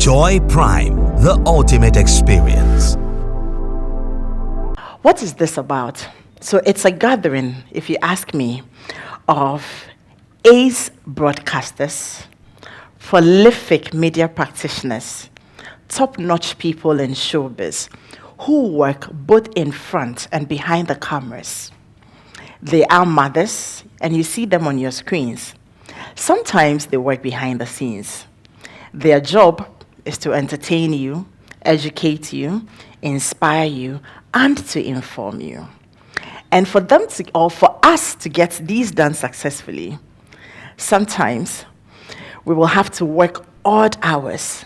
Joy Prime, the ultimate experience. What is this about? So it's a gathering, if you ask me, of ace broadcasters, prolific media practitioners, top-notch people in showbiz who work both in front and behind the cameras. They are mothers, and you see them on your screens. Sometimes they work behind the scenes. Their job is to entertain you, educate you, inspire you, and to inform you. And for them to, or for us to get these done successfully, sometimes we will have to work odd hours,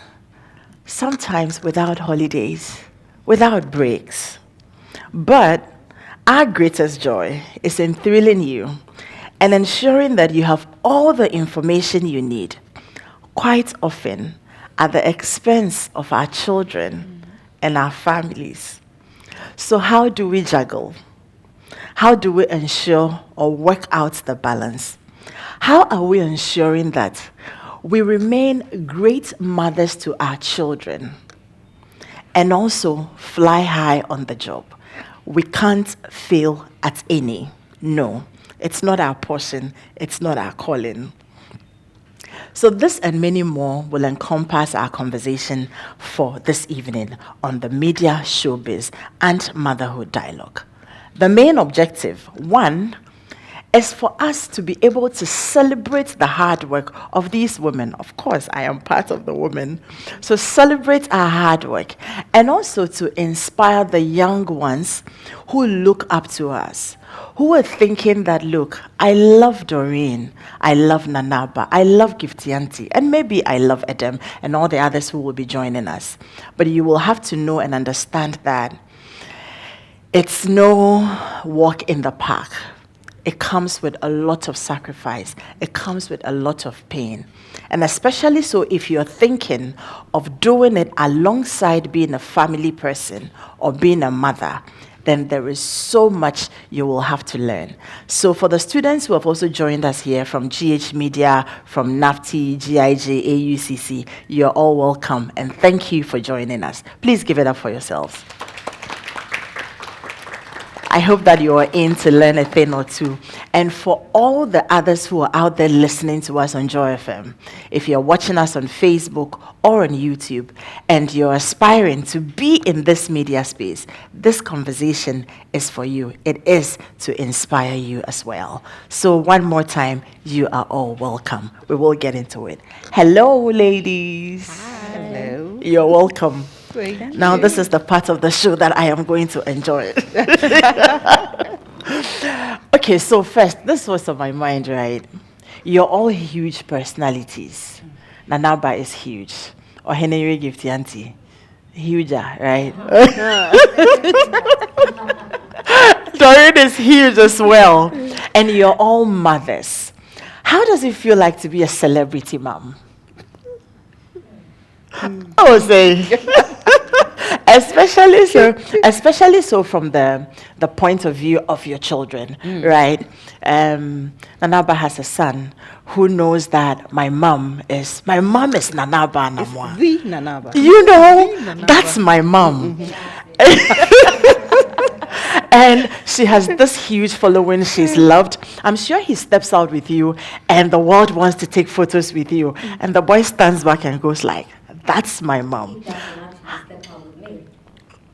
sometimes without holidays, without breaks. But our greatest joy is in thrilling you and ensuring that you have all the information you need, quite often at the expense of our children and our families. So how do we juggle? How do we ensure or work out the balance? How are we ensuring that we remain great mothers to our children and also fly high on the job? We can't fail at any. No, it's not our portion. It's not our calling. So this and many more will encompass our conversation for this evening on the Media, Showbiz, and Motherhood Dialogue. The main objective, one, is for us to be able to celebrate the hard work of these women. Of course, I am part of the women. So celebrate our hard work and also to inspire the young ones who look up to us, who are thinking that, look, I love Doreen, I love Nanaba, I love Gifty Auntie, and maybe I love Edem and all the others who will be joining us. But you will have to know and understand that it's no walk in the park. It comes with a lot of sacrifice. It comes with a lot of pain. And especially so if you're thinking of doing it alongside being a family person or being a mother, then there is so much you will have to learn. So for the students who have also joined us here from GH Media, from NAFTI, GIJ, AUCC, you're all welcome. And thank you for joining us. Please give it up for yourselves. I hope that you are in to learn a thing or two. And for all the others who are out there listening to us on Joy FM, if you're watching us on Facebook or on YouTube and you're aspiring to be in this media space, this conversation is for you. It is to inspire you as well. So one more time, you are all welcome. We will get into it. Hello, ladies. Hi. Hello. You're welcome. Now, you. this is the part of the show that I am going to enjoy. Okay, so first, this was on my mind, right? You're all huge personalities. Nanaba is huge. Or Henry Gifty Auntie. Huger, right? Doreen is huge as well. And you're all mothers. How does it feel like to be a celebrity mom? I would say, especially so from the point of view of your children, right? Nanaba has a son who knows that my mom is Nanaba Namwa. The Nanaba. You know, Nanaba. that's my mom. And she has this huge following. She's loved. I'm sure he steps out with you and the world wants to take photos with you. And the boy stands back and goes like, that's my mom. He doesn't actually step out with me.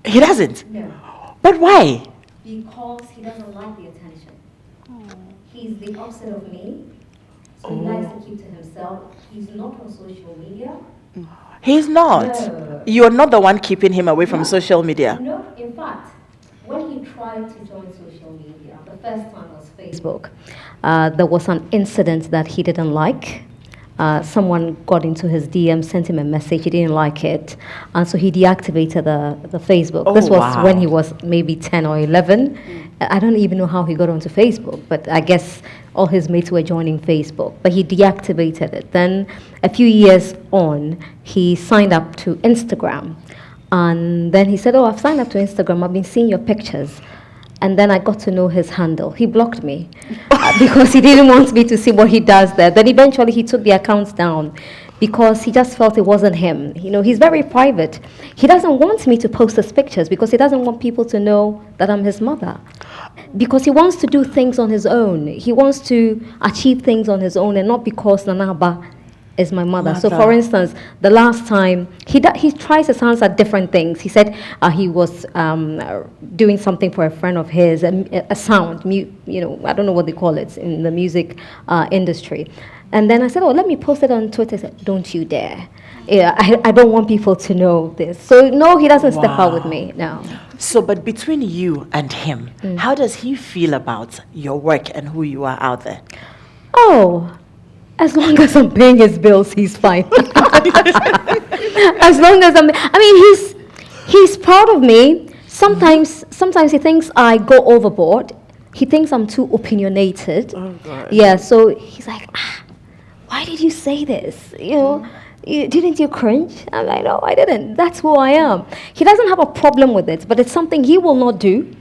He doesn't? No. But why? Because he doesn't like the attention. He's the opposite of me. So he likes to keep to himself. He's not on social media. He's not. No. You're not the one keeping him away from social media. No, in fact, when he tried to join social media, the first time was Facebook. There was an incident that he didn't like. Someone got into his DM, sent him a message, he didn't like it, and so he deactivated the Facebook. Oh, this was wow. when he was maybe 10 or 11. I don't even know how he got onto Facebook, but I guess all his mates were joining Facebook, but he deactivated it. Then a few years on, he signed up to Instagram, and then he said, oh, I've signed up to Instagram, I've been seeing your pictures. And then I got to know his handle. He blocked me because he didn't want me to see what he does there. Then eventually he took the accounts down because he just felt it wasn't him. You know, he's very private. He doesn't want me to post his pictures because he doesn't want people to know that I'm his mother. Because he wants to do things on his own. He wants to achieve things on his own, and not because Nanaba is my mother. So, for instance, the last time, he tries his hands at different things. He said he was doing something for a friend of his, a sound, you know, I don't know what they call it in the music industry. And then I said, oh, let me post it on Twitter. He said, don't you dare. Yeah, I don't want people to know this. So, no, he doesn't step out with me, no. So, but between you and him, how does he feel about your work and who you are out there? Oh, as long as I'm paying his bills, he's fine. As long as he's proud of me. Sometimes he thinks I go overboard. He thinks I'm too opinionated. Oh, God. Yeah, so he's like, why did you say this? You know, didn't you cringe? I'm like, no, I didn't. That's who I am. He doesn't have a problem with it, but it's something he will not do.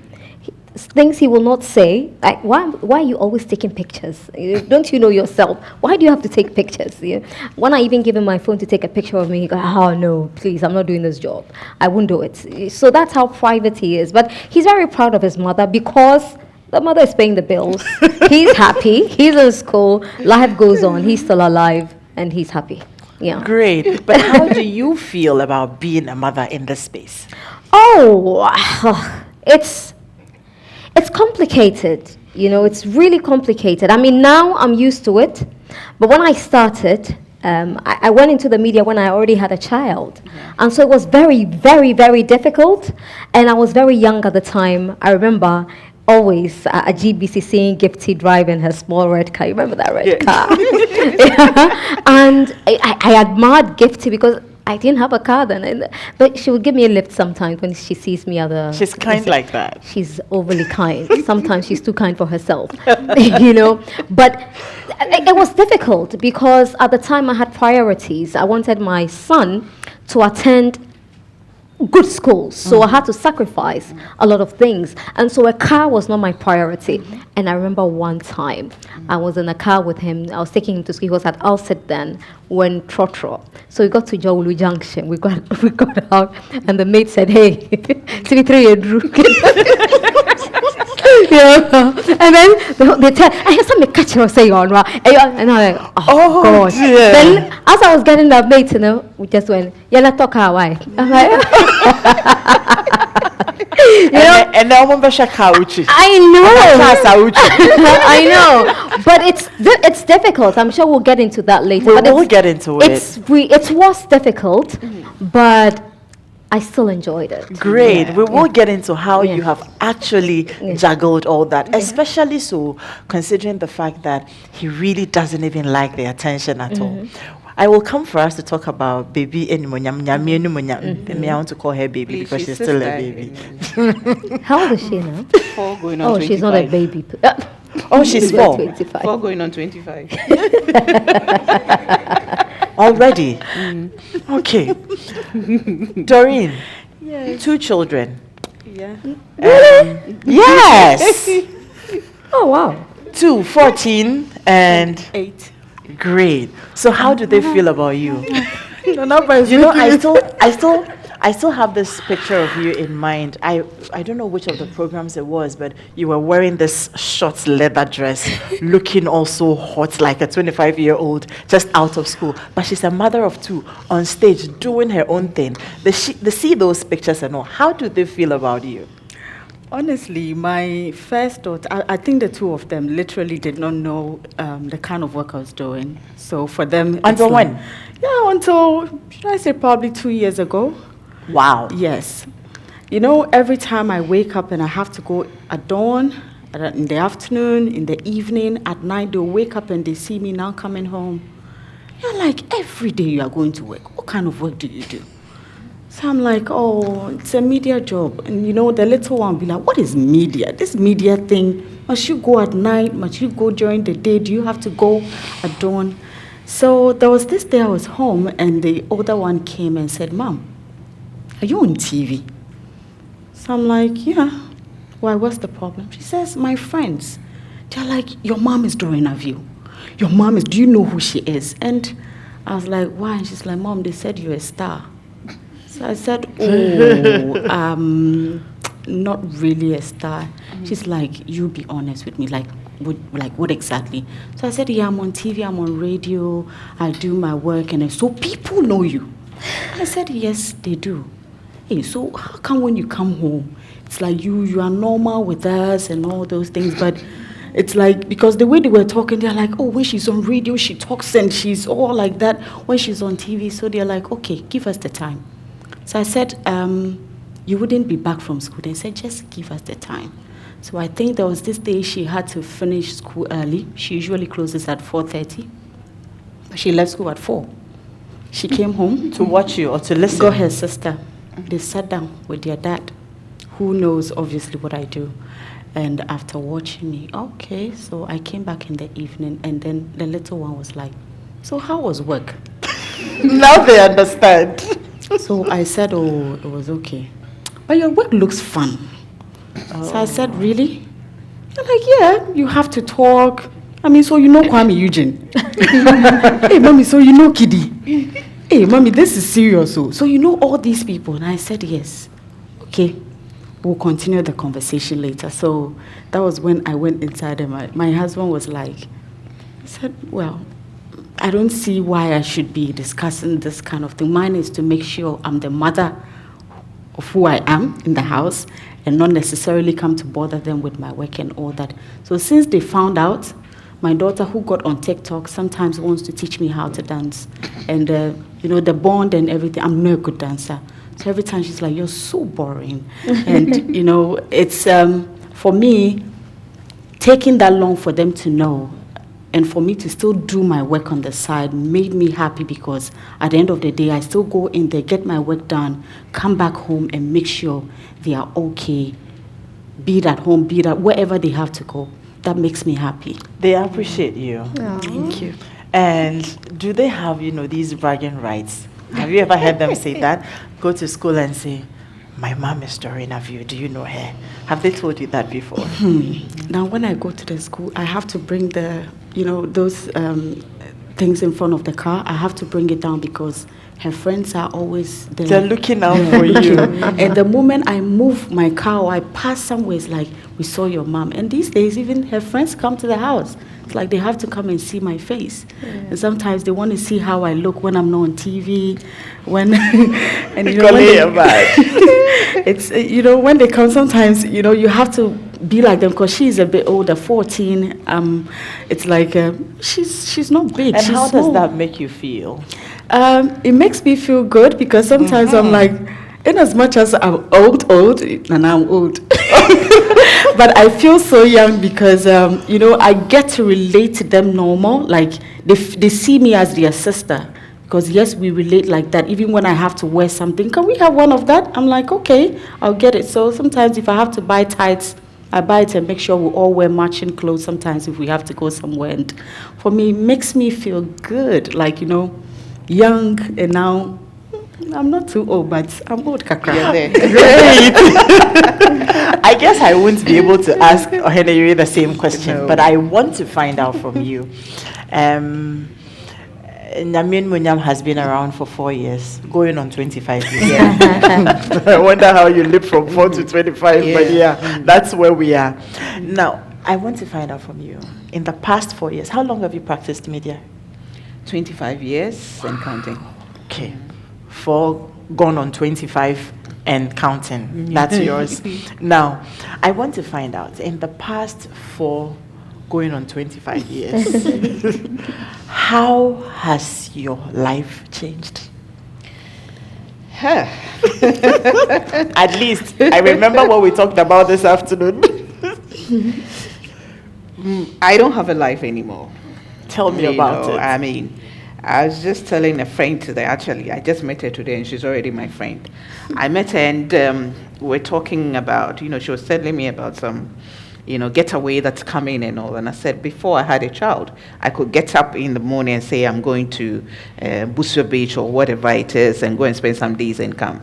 Things he will not say. Like, why are you always taking pictures? Don't you know yourself? Why do you have to take pictures? When I even give him my phone to take a picture of me, he goes, oh, no, please, I'm not doing this job. I won't do it. So that's how private he is. But he's very proud of his mother because the mother is paying the bills. He's happy. He's in school. Life goes on. He's still alive, and he's happy. Yeah. Great. But how do you feel about being a mother in this space? Oh, it's complicated, you know, it's really complicated. I mean, now I'm used to it, but when I started, I went into the media when I already had a child. Yeah. And so it was very, very, very difficult, and I was very young at the time. I remember always at GBC seeing Gifty driving her small red car. You remember that red car? Yeah. And I admired Gifty because I didn't have a car then, but she would give me a lift sometimes when she sees me at the... She's kind like that. She's overly kind. Sometimes she's too kind for herself, you know. But it was difficult because at the time I had priorities. I wanted my son to attend good schools, so I had to sacrifice a lot of things, and so a car was not my priority. And I remember one time I was in a car with him. I was taking him to school. He was at Alcid then when Trotro. So we got to Jawulu Junction. We got out, and the mate said, "Hey, TV3 Drew." Yeah. And then they tell, I hear somebody catch her say on right, and I'm like, oh God. Dear. Then as I was getting that mate, you know, we just went, yeah, let's talk our way. I'm like, you know, and now I know. I know, but it's difficult. I'm sure we'll get into that later. We'll get into it. It was difficult, but I still enjoyed it. Great. We will get into how you have actually juggled all that, especially so considering the fact that he really doesn't even like the attention at all. I will come for us to talk about baby Enimonyam. I want to call her baby because she's still a baby. How old is she now? 4 going on 25. She's not a baby. Oh, she's 4. 25. 4 going on 25. Already? Okay. Doreen, 2 children. Yeah. Yes! Oh, wow. 2, 14, and 8. Great. So how do they feel about you? The number is You know, I still have this picture of you in mind. I don't know which of the programs it was, but you were wearing this short leather dress, looking also hot like a 25-year-old just out of school. But she's a mother of 2 on stage doing her own thing. They see those pictures and all. How do they feel about you? Honestly, my first daughter, I think the 2 of them literally did not know the kind of work I was doing. So for them... Until when? Yeah, until, should I say, probably 2 years ago. Wow. Yes. You know, every time I wake up and I have to go at dawn, in the afternoon, in the evening, at night, they'll wake up and they see me now coming home. You're like, every day you are going to work. What kind of work do you do? So I'm like, oh, it's a media job. And you know, the little one will be like, what is media? This media thing, must you go at night? Must you go during the day? Do you have to go at dawn? So there was this day I was home and the older one came and said, Mom, are you on TV? So I'm like, yeah. Why, what's the problem? She says, my friends, they're like, your mom is Doreen Avio. Your mom is, do you know who she is? And I was like, why? And she's like, Mom, they said you're a star. So I said, oh, not really a star. She's like, you be honest with me, like what exactly? So I said, yeah, I'm on TV, I'm on radio, I do my work, and so people know you. I said, yes, they do. Hey, so how come when you come home, it's like you are normal with us and all those things, but it's like, because the way they were talking, they're like, oh, when she's on radio, she talks and she's all like that. When she's on TV, so they're like, okay, give us the time. So I said, you wouldn't be back from school. They said, just give us the time. So I think there was this day she had to finish school early. She usually closes at 4:30. But she left school at 4. She came home. To watch you or to listen? Got her sister. They sat down with their dad, who knows obviously what I do. And after watching me, okay, so I came back in the evening, and then the little one was like, so how was work? Now they understand. So I said, oh, it was okay. But your work looks fun. So I said, really? They're like, yeah, you have to talk. I mean, so you know Kwame Eugene. Hey, mommy, so you know Kiddy. Hey, mommy, this is serious. So you know all these people? And I said, yes. Okay, we'll continue the conversation later. So that was when I went inside, and my husband was like, he said, well, I don't see why I should be discussing this kind of thing. Mine is to make sure I'm the mother of who I am in the house, and not necessarily come to bother them with my work and all that. So since they found out, my daughter, who got on TikTok, sometimes wants to teach me how to dance. And, the bond and everything, I'm not a good dancer. So every time she's like, you're so boring. And, it's, for me, taking that long for them to know, and for me to still do my work on the side made me happy, because at the end of the day, I still go in there, get my work done, come back home and make sure they are okay, be it at home, be it at wherever they have to go. That makes me happy. They appreciate you. Thank you. And do they have, these bragging rights? Have you ever heard them say that? Go to school and say, my mom is Doreen Avio, do you know her? Have they told you that before? Now, when I go to the school, I have to bring those things in front of the car. I have to bring it down, because her friends are always there. They're looking out for you. And the moment I move my car or I pass somewhere, it's like, we saw your mom. And these days, even her friends come to the house. It's like they have to come and see my face. Yeah. And sometimes they want to see how I look when I'm not on TV. When and it's when they come, sometimes you have to be like them, because she's a bit older, 14. It's like she's not big. And she's how small. does that make you feel? It makes me feel good, because sometimes I'm like, in as much as I'm old, and I'm old, but I feel so young, because I get to relate to them normal. Like they see me as their sister, because yes, we relate like that. Even when I have to wear something, can we have one of that? I'm like, okay, I'll get it. So sometimes if I have to buy tights, I buy it and make sure we all wear matching clothes. Sometimes if we have to go somewhere, and for me, it makes me feel good, like young, and now I'm not too old, but I'm old kakra. Great. I guess I won't be able to ask Oheneyere the same question, but I want to find out from you. Nyamin Munyam has been around for 4 years, going on 25 years. Yeah. I wonder how you live from 4 to 25, but that's where we are. Now, I want to find out from you, in the past 4 years, how long have you practiced media? 25 years and counting. Okay. 4 gone on 25 and counting. That's yours. Now, I want to find out, in the past 4 going on 25 years, how has your life changed? At least, I remember what we talked about this afternoon. I don't have a life anymore. Tell me about it. I mean, I was just telling a friend today, actually, I just met her today, and she's already my friend. I met her, and we're talking about, she was telling me about some, getaway that's coming and all. And I said, before I had a child, I could get up in the morning and say, I'm going to Busua Beach or whatever it is, and go and spend some days and come.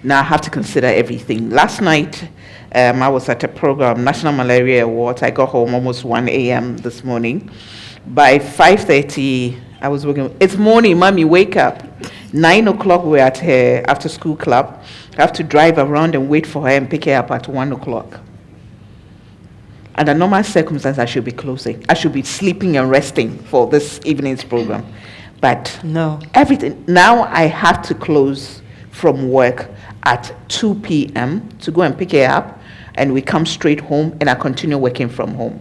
Now I have to consider everything. Last night, I was at a program, National Malaria Awards. I got home almost 1 a.m. this morning. By 5:30, I was working. It's morning, mommy, wake up. 9 o'clock, we're at her after school club. I have to drive around and wait for her and pick her up at 1 o'clock. Under normal circumstances, I should be closing. I should be sleeping and resting for this evening's program. But No. everything. Now I have to close from work at 2 p.m. to go and pick her up. And we come straight home and I continue working from home.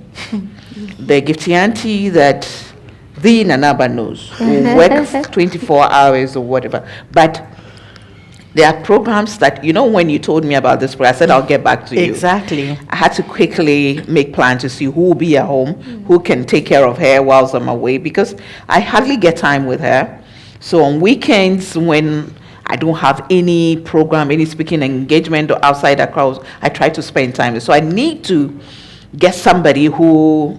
The gifty auntie that the Nanaba knows who works 24 hours or whatever. But there are programs that, when you told me about this, I said, I'll get back to you. Exactly. I had to quickly make plans to see who will be at home, who can take care of her whilst I'm away, because I hardly get time with her. So on weekends, when I don't have any program, any speaking engagement or outside the crowd, I try to spend time with. So I need to get somebody who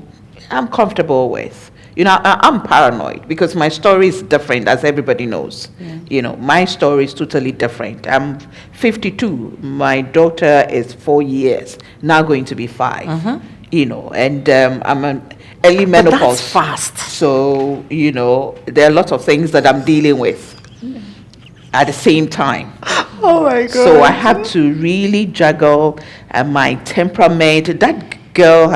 I'm comfortable with. I'm paranoid because my story is different, as everybody knows. My story is totally different. I'm 52. My daughter is 4 years, now going to be 5. And I'm an early menopause. That's fast. So, there are lots of things that I'm dealing with at the same time. Oh my God. So I have to really juggle my temperament. That girl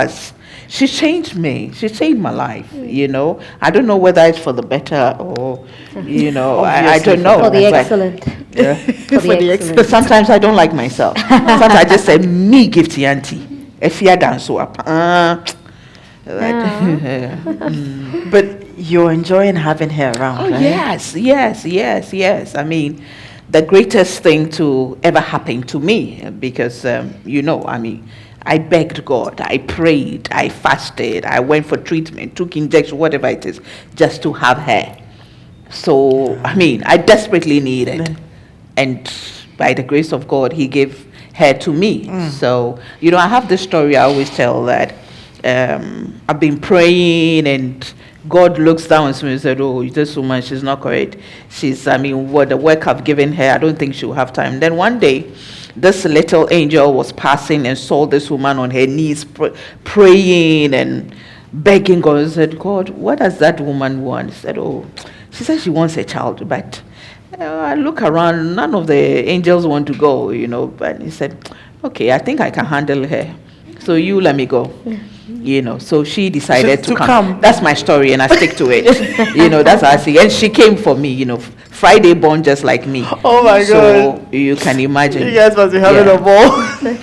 she changed me. She changed my life, I don't know whether it's for the better or, I don't know. For the But, excellent. yeah. For the excellent. But sometimes I don't like myself. Sometimes I just say, me gifty auntie. If you dance so up. But you're enjoying having her around, Oh, right? yes. I mean, the greatest thing to ever happen to me, because, I begged God, I prayed, I fasted, I went for treatment, took injection, whatever it is, just to have her. So, I desperately needed. And by the grace of God, He gave her to me. So, I have this story I always tell that I've been praying and God looks down on me and said, oh, this woman, she's not correct. What the work I've given her, I don't think she'll have time. Then one day, this little angel was passing and saw this woman on her knees praying and begging God. And said, God, what does that woman want? He said, she said she wants a child, but I look around, none of the angels want to go, But he said, okay, I think I can handle her. So you let me go. So she decided to come. That's my story, and I stick to it. That's how I see. And she came for me. Friday born just like me. Oh my so God! You can imagine. You guys must be having a ball.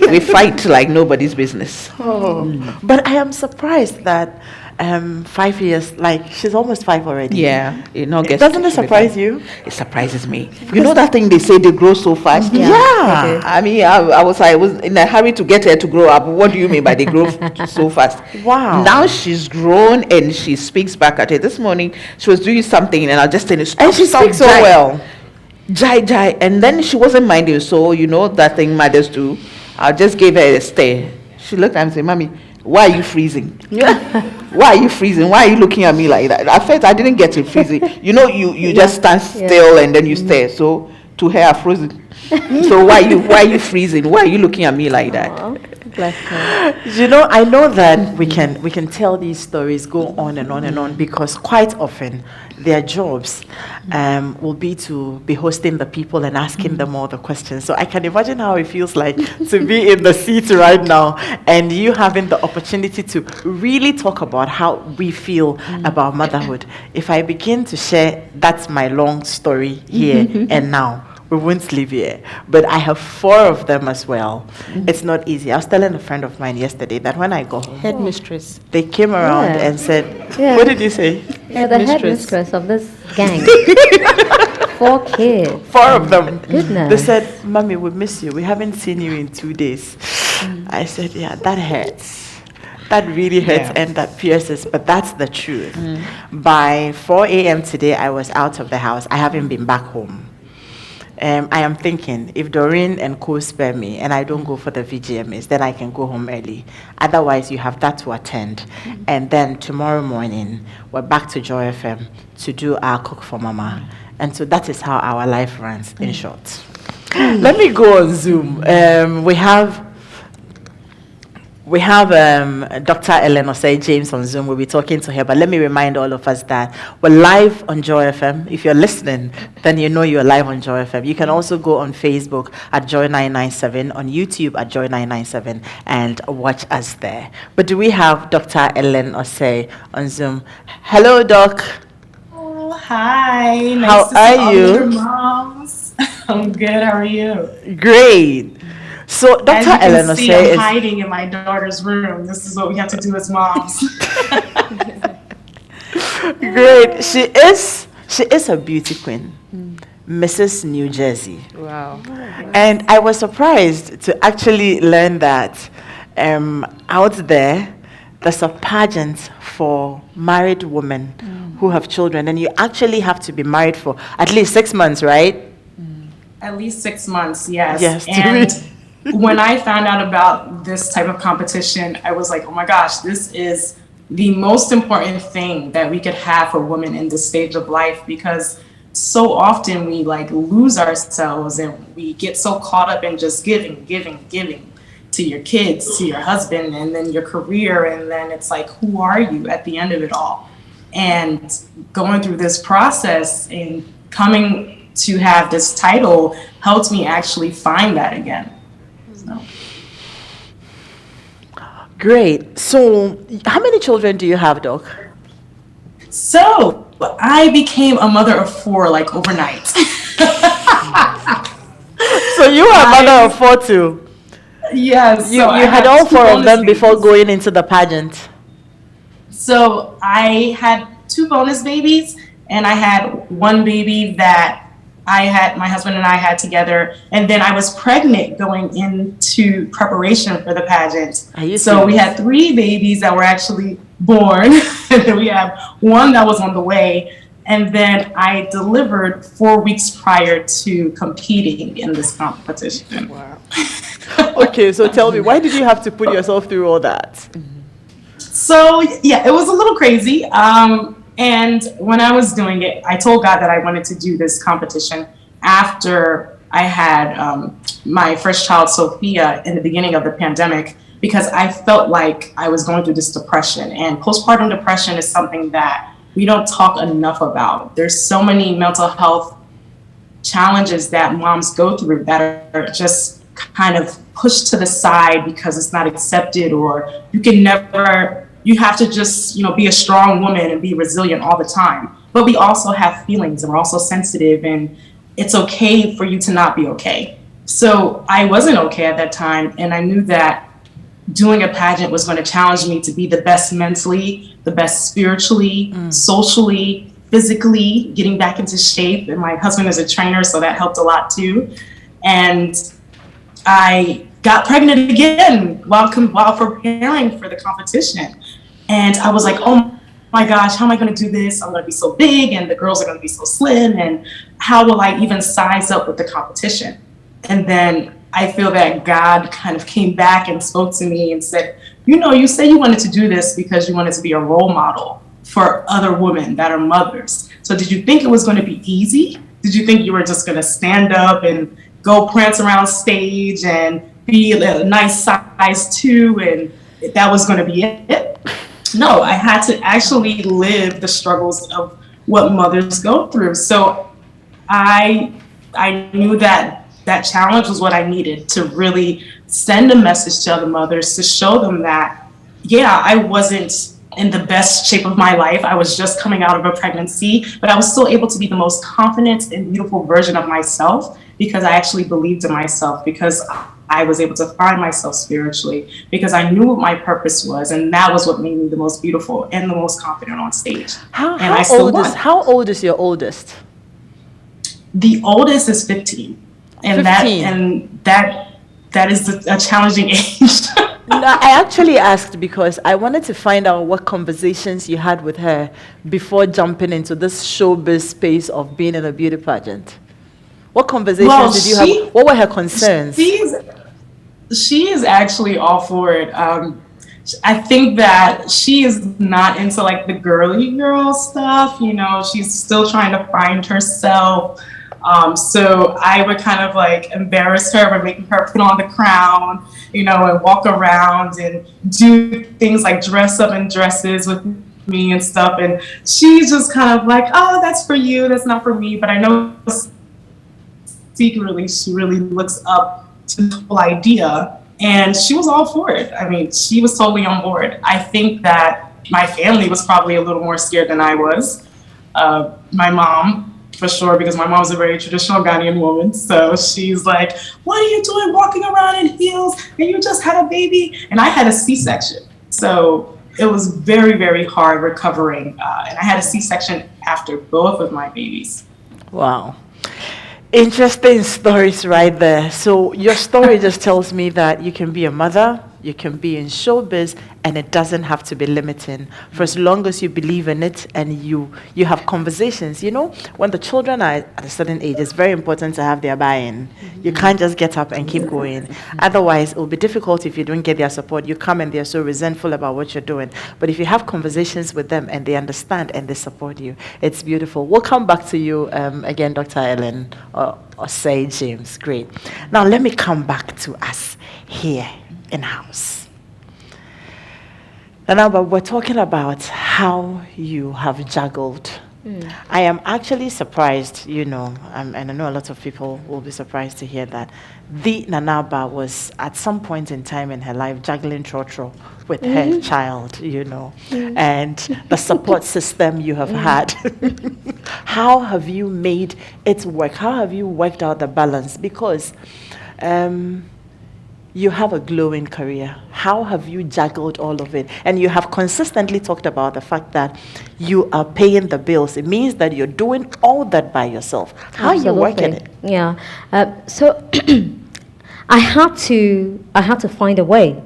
We fight like nobody's business. But I am surprised that 5 years, like she's almost 5 already. Yeah, Doesn't it surprise you? It surprises me. You know that thing they say they grow so fast. Yeah. I was in a hurry to get her to grow up. What do you mean by they grow so fast? Wow. Now she's grown and she speaks back at her. This morning she was doing something and I just said, And she speaks so Jai. well. Jai. And then she wasn't minding. So that thing mothers do. I just gave her a stare. She looked at me and said, Mommy, why are you freezing? Why are you freezing? Why are you looking at me like that? At first, I didn't get it freezing. You just stand still and then you stare. So to her, I frozen. So why are you freezing? Why are you looking at me like that? Bless her. I know that we can tell these stories, go on and on and on, because quite often their jobs will be to be hosting the people and asking them all the questions. So I can imagine how it feels like to be in the seat right now and you having the opportunity to really talk about how we feel about motherhood. If I begin to share, that's my long story here and now. We won't live here. But I have 4 of them as well. It's not easy. I was telling a friend of mine yesterday that when I go home, Headmistress. they came around Yeah. and said, Yeah. what did you say? Yeah, the headmistress of this gang. 4 kids. 4 of them. Goodness. They said, Mommy, we miss you. We haven't seen you in 2 days. I said, yeah, that hurts. That really hurts and that pierces, but that's the truth. By 4 a.m. today, I was out of the house. I haven't been back home. I am thinking, if Doreen and co spare me and I don't go for the VGMAs, then I can go home early. Otherwise, you have that to attend. And then tomorrow morning, we're back to Joy FM to do our Cook for Mama. And so that is how our life runs, in short. Let me go on Zoom. We have We have Dr. Ellen Osei James on Zoom. We'll be talking to her, but let me remind all of us that we're live on Joy FM. If you're listening, then you know you're live on Joy FM. You can also go on Facebook at Joy997, on YouTube at Joy997, and watch us there. But do we have Dr. Ellen Osei on Zoom? Hello, Doc. Oh, hi. Nice How to see are all you? your moms. I'm good. How are you? Great. So, Dr. As you Ellen can see, Osei I'm is hiding in my daughter's room. This is what we have to do as moms. great. She is a beauty queen, Mrs. New Jersey. Wow. And I was surprised to actually learn that out there, there's a pageant for married women who have children, and you actually have to be married for at least 6 months, right? At least 6 months, yes. Yes, And when I found out about this type of competition, I was like, oh my gosh, this is the most important thing that we could have for women in this stage of life, because so often we like lose ourselves and we get so caught up in just giving to your kids, to your husband, and then your career, and then it's like, who are you at the end of it all? And going through this process and coming to have this title helped me actually find that again. So. Great. So, how many children do you have, Doc? So I became a mother of 4 like overnight. So you are a mother of 4 too. Yes. You so I had all 2 4 of bonus them before babies. going into the pageant. So I had 2 bonus babies, and I had 1 baby that my husband and I had together, and then I was pregnant going into preparation for the pageant. Are you So we serious? had 3 babies that were actually born, and then we have 1 that was on the way, and then I delivered 4 weeks prior to competing in this competition. Wow. Okay, so tell me, why did you have to put yourself through all that? So yeah, it was a little crazy. And when I was doing it, I told God that I wanted to do this competition after I had my first child, Sophia, in the beginning of the pandemic, because I felt like I was going through this depression. And postpartum depression is something that we don't talk enough about. There's so many mental health challenges that moms go through that are just kind of pushed to the side because it's not accepted, or you have to just, be a strong woman and be resilient all the time. But we also have feelings, and we're also sensitive, and it's okay for you to not be okay. So I wasn't okay at that time, and I knew that doing a pageant was going to challenge me to be the best mentally, the best spiritually, socially, physically, getting back into shape. And my husband is a trainer, so that helped a lot too. And I got pregnant again while preparing for the competition. And I was like, oh my gosh, how am I going to do this? I'm going to be so big, and the girls are going to be so slim, and how will I even size up with the competition? And then I feel that God kind of came back and spoke to me and said, you said you wanted to do this because you wanted to be a role model for other women that are mothers. So did you think it was going to be easy? Did you think you were just going to stand up and go prance around stage and be a nice size 2, and that was going to be it? No, I had to actually live the struggles of what mothers go through. So I knew that challenge was what I needed to really send a message to other mothers, to show them that, yeah, I wasn't in the best shape of my life. I was just coming out of a pregnancy, but I was still able to be the most confident and beautiful version of myself, because I actually believed in myself, because I was able to find myself spiritually, because I knew what my purpose was, and that was what made me the most beautiful and the most confident on stage. How old is your oldest? The oldest is 15, and 15. that is a challenging age. No, I actually asked because I wanted to find out what conversations you had with her before jumping into this showbiz space of being in a beauty pageant. What conversations did you have? What were her concerns? She is actually all for it. I think that she is not into like the girly girl stuff. She's still trying to find herself. So I would kind of like embarrass her by making her put on the crown and walk around and do things like dress up in dresses with me and stuff. And she's just kind of like, oh, that's for you, that's not for me. But I know secretly she really looks up to the whole idea, and she was all for it. I mean, she was totally on board. I think that my family was probably a little more scared than I was. My mom, for sure, because my mom's a very traditional Ghanaian woman. So she's like, what are you doing walking around in heels and you just had a baby? And I had a C-section. So it was very, very hard recovering. And I had a C-section after both of my babies. Wow. Interesting stories right there. So your story just tells me that you can be a mother, you can be in showbiz, and it doesn't have to be limiting for as long as you believe in it and you have conversations. When the children are at a certain age, it's very important to have their buy-in. You can't just get up and keep going. Otherwise, it will be difficult if you don't get their support. You come and they're so resentful about what you're doing. But if you have conversations with them and they understand and they support you, it's beautiful. We'll come back to you again, Dr. Ellen, or say James. Great. Now, let me come back to us here in-house. And now, but we're talking about how you have juggled. I am actually surprised, and I know a lot of people will be surprised to hear that the Nanaba was at some point in time in her life juggling trotro with her child, and the support system you have had. How have you made it work? How have you worked out the balance? Because you have a glowing career. How have you juggled all of it? And you have consistently talked about the fact that you are paying the bills. It means that you're doing all that by yourself. How are you working it? Yeah. So I had to find a way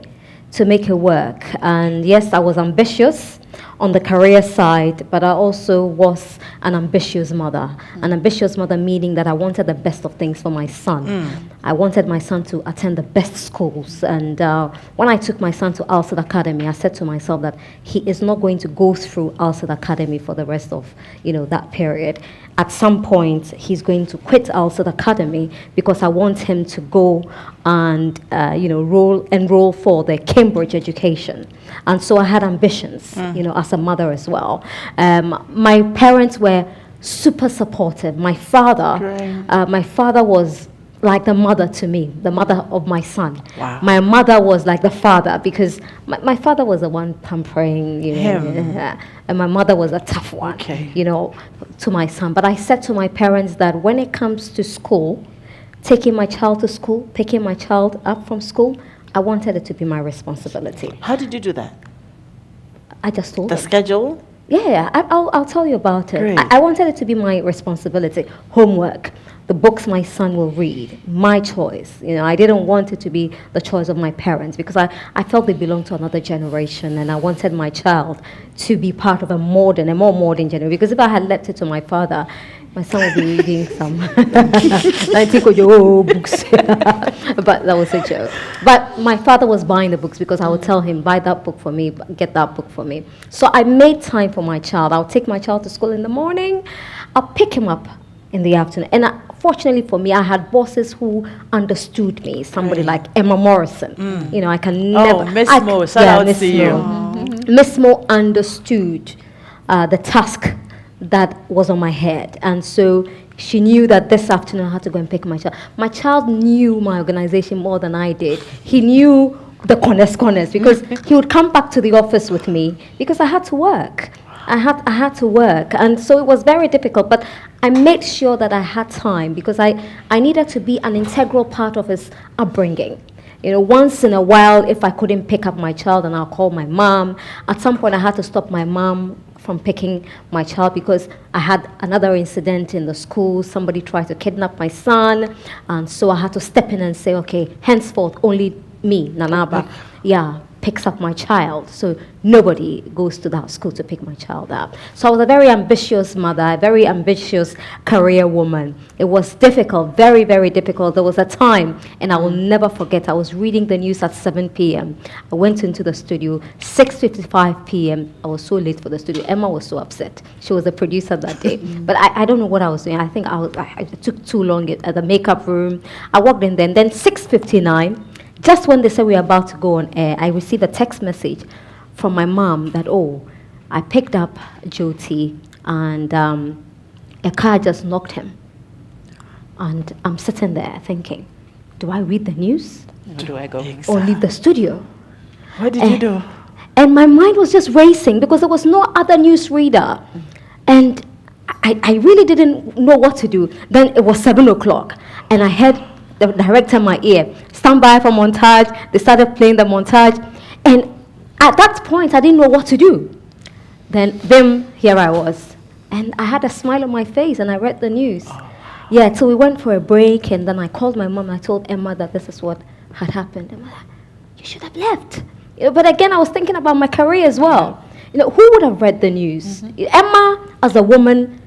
to make it work. And yes, I was ambitious on the career side, but I also was an ambitious mother. An ambitious mother meaning that I wanted the best of things for my son. I wanted my son to attend the best schools. And when I took my son to Alcid Academy, I said to myself that he is not going to go through Alcid Academy for the rest of that period. At some point, he's going to quit Alcid Academy because I want him to go and enroll for the Cambridge education. And so I had ambitions, as a mother as well. My parents were super supportive. My father was like the mother to me, the mother of my son. Wow. My mother was like the father because my father was the one pampering, and my mother was a tough one, to my son. But I said to my parents that when it comes to school, taking my child to school, picking my child up from school, I wanted it to be my responsibility. How did you do that? I just told the them. Schedule? Yeah, I'll tell you about it. Great. I wanted it to be my responsibility. Homework, the books my son will read, my choice. I didn't want it to be the choice of my parents because I felt they belonged to another generation and I wanted my child to be part of a more modern generation. Because if I had left it to my father, my son would be reading some books. But that was a joke. But my father was buying the books because I would tell him, buy that book for me, get that book for me. So I made time for my child. I'll take my child to school in the morning. I'll pick him up in the afternoon. And fortunately for me, I had bosses who understood me. Somebody like Emma Morrison. I can never... Miss Mo, shout out to you. Miss Mo understood the task that was on my head. And so she knew that this afternoon I had to go and pick my child. My child knew my organization more than I did. He knew the corners because he would come back to the office with me because I had to work. I had to work. And so it was very difficult, but I made sure that I had time because I needed to be an integral part of his upbringing. Once in a while, if I couldn't pick up my child, and I'll call my mom. At some point, I had to stop my mom from picking my child because I had another incident in the school. Somebody tried to kidnap my son, and so I had to step in and say, okay, henceforth, only me, Nanaba, picks up my child. So nobody goes to that school to pick my child up. So I was a very ambitious mother, a very ambitious career woman. It was difficult, very, very difficult. There was a time, and I will never forget, I was reading the news at 7 p.m. I went into the studio, 6:55 p.m. I was so late for the studio. Emma was so upset. She was the producer that day. But I don't know what I was doing. I think I took too long at the makeup room. I walked in there, and then 6:59, just when they said we were about to go on air, I received a text message from my mom that, oh, I picked up Jyoti and a car just knocked him. And I'm sitting there thinking, do I read the news Where do I go? or leave the studio? What did you do? And my mind was just racing because there was no other news reader. And I really didn't know what to do. Then it was 7 o'clock, and I heard the director in my ear, stand by for montage. They started playing the montage. And at that point, I didn't know what to do. Then, here I was. And I had a smile on my face, and I read the news. Yeah, so we went for a break, and then I called my mom. I told Emma that this is what had happened. Emma, you should have left. But again, I was thinking about my career as well. Who would have read the news? Emma, as a woman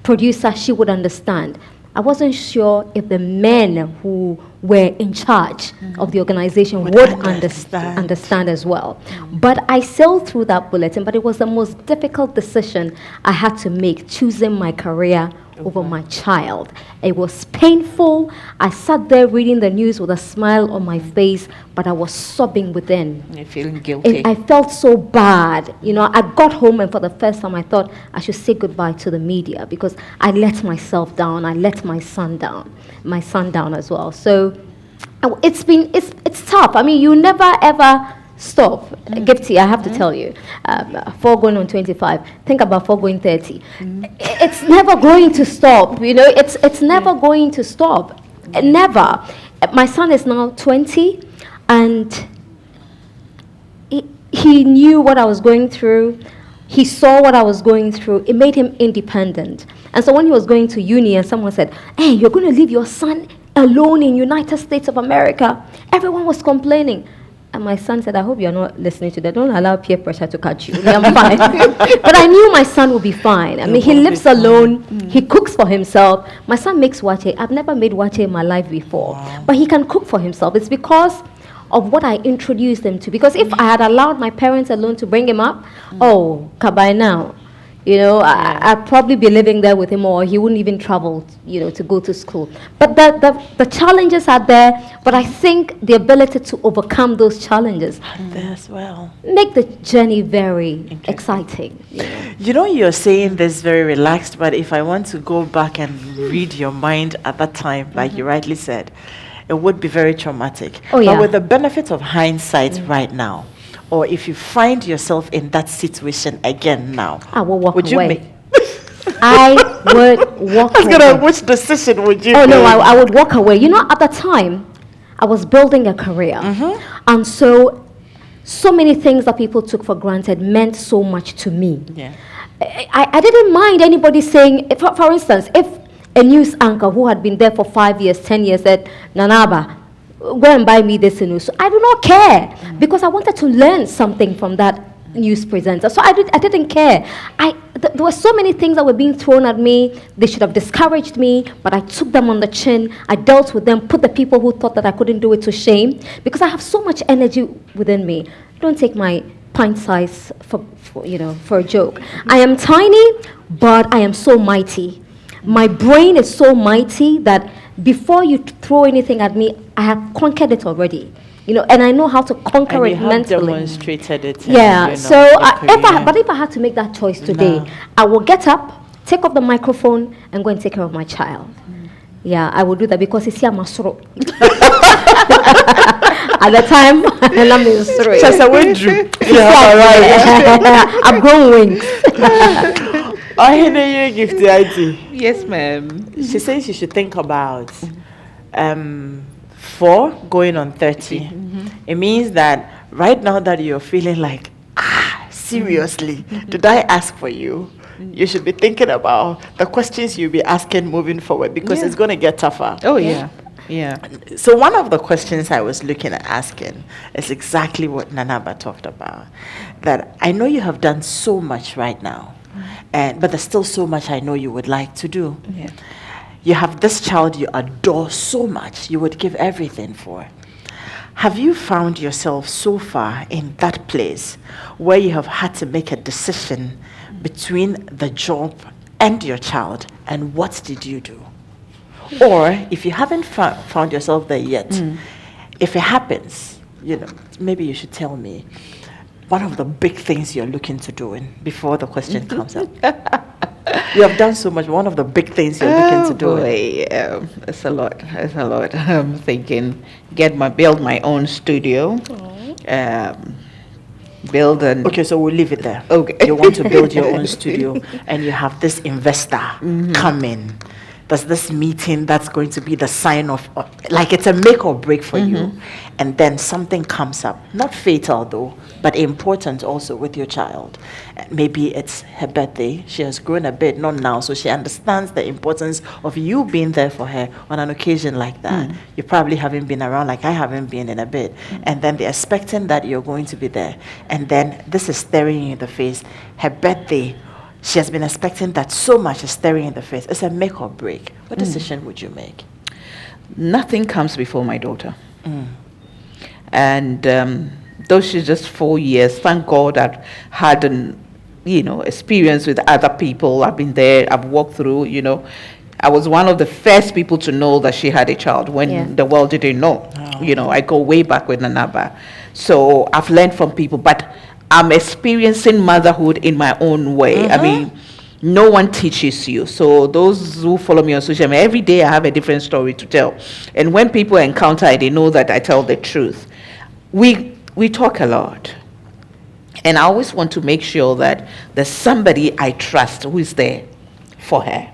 producer, she would understand. I wasn't sure if the men who were in charge of the organization would understand as well. But I sailed through that bulletin, but it was the most difficult decision I had to make, choosing my career over my child. It was painful. I sat there reading the news with a smile on my face, but I was sobbing within. You're feeling guilty. I felt so bad. I got home, and for the first time I thought I should say goodbye to the media because I let myself down. I let my son down as well. So it's tough. I mean, you never ever stop. Gifty, I have to tell you, 4 going on 25, think about 4 going 30. It's never going to stop, it's never going to stop. Never. My son is now 20, and he knew what I was going through. He saw what I was going through. It made him independent. And so when he was going to uni and someone said, hey, you're going to leave your son alone in United States of America, everyone was complaining. And my son said, I hope you're not listening to that. Don't allow peer pressure to catch you. I'm fine. But I knew my son would be fine. I mean, he lives alone. He cooks for himself. My son makes wache. I've never made wache in my life before. Wow. But he can cook for himself. It's because of what I introduced him to. Because if I had allowed my parents alone to bring him up, by now, I'd probably be living there with him, or he wouldn't even travel, to go to school. But the challenges are there, but I think the ability to overcome those challenges there as well make the journey very exciting. You're saying this very relaxed, but if I want to go back and read your mind at that time, like you rightly said, it would be very traumatic. But with the benefit of hindsight right now, or if you find yourself in that situation again now, I will walk would away. You make I would walk away. Which decision would you make? No, I would walk away. At the time, I was building a career. And so many things that people took for granted meant so much to me. Yeah. I didn't mind anybody saying, for instance, if a news anchor who had been there for 5 years, 10 years said, Nanaba, go and buy me this news. So I do not care because I wanted to learn something from that news presenter. So I didn't care. There were so many things that were being thrown at me. They should have discouraged me, but I took them on the chin. I dealt with them, put the people who thought that I couldn't do it to shame because I have so much energy within me. Don't take my pint size for a joke. I am tiny, but I am so mighty. My brain is so mighty that before you throw anything at me, I have conquered it already. And I know how to conquer it mentally. Demonstrated it. Yeah. If I had to make that choice today, I will get up, take off the microphone, and go and take care of my child. Yeah, I will do that because it's here masro. At the time, I'm in straight. Just a windrew. I've grown wings. I hear you give the idea. Yes, ma'am. She says you should think about 4 going on 30. It means that right now that you're feeling like, seriously, did I ask for you? You should be thinking about the questions you'll be asking moving forward because it's going to get tougher. Oh, yeah. Yeah. So one of the questions I was looking at asking is exactly what Nanaba talked about. That I know you have done so much right now. But there's still so much I know you would like to do. Yeah. You have this child you adore so much, you would give everything for. Have you found yourself so far in that place where you have had to make a decision between the job and your child, and what did you do? Or if you haven't found yourself there yet, if it happens, maybe you should tell me one of the big things you're looking to doing before the question comes up. You have done so much. One of the big things you're looking to do. Boy, it's a lot. It's a lot. I'm thinking build my own studio. Build an. Okay, so we'll leave it there. Okay. You want to build your own studio, and you have this investor come in. There's this meeting that's going to be the sign of, like it's a make or break for you. And then something comes up, not fatal though, but important also with your child. Maybe it's her birthday. She has grown a bit, not now, so she understands the importance of you being there for her on an occasion like that. You probably haven't been around, like I haven't been in a bit. And then they're expecting that you're going to be there. And then this is staring you in the face. Her birthday, she has been expecting that so much, is staring in the face. It's a make or break. What decision would you make? Nothing comes before my daughter. And though she's just 4 years, thank God I've had an experience with other people. I've been there, I've walked through, I was one of the first people to know that she had a child when the world didn't know. I go way back with Nanaba. So I've learned from people, but I'm experiencing motherhood in my own way. I mean, no one teaches you. So those who follow me on social media, every day I have a different story to tell. And when people encounter it, they know that I tell the truth. We talk a lot. And I always want to make sure that there's somebody I trust who is there for her.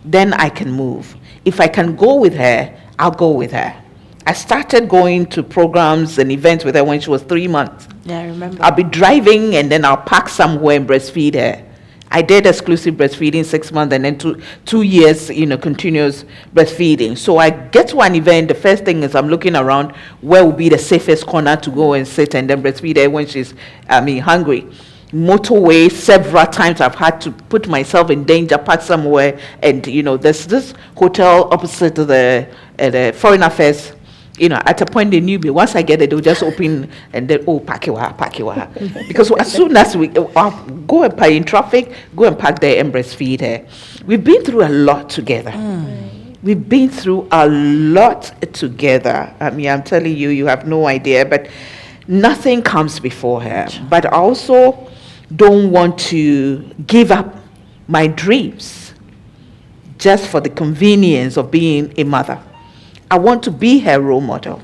Then I can move. If I can go with her, I'll go with her. I started going to programs and events with her when she was 3 months. Yeah, I remember. I'll be driving and then I'll park somewhere and breastfeed her. I did exclusive breastfeeding 6 months and then 2 years, continuous breastfeeding. So I get to an event, the first thing is I'm looking around where will be the safest corner to go and sit and then breastfeed her when she's, hungry. Motorway, several times I've had to put myself in danger, park somewhere, and there's this hotel opposite to the Foreign Affairs. At a point they knew me. Once I get it, they'll just open and then, pack you. Because as soon as we go and park in traffic, go and park there and breastfeed her. We've been through a lot together. We've been through a lot together. I'm telling you, you have no idea, but nothing comes before her. But I also don't want to give up my dreams just for the convenience of being a mother. I want to be her role model.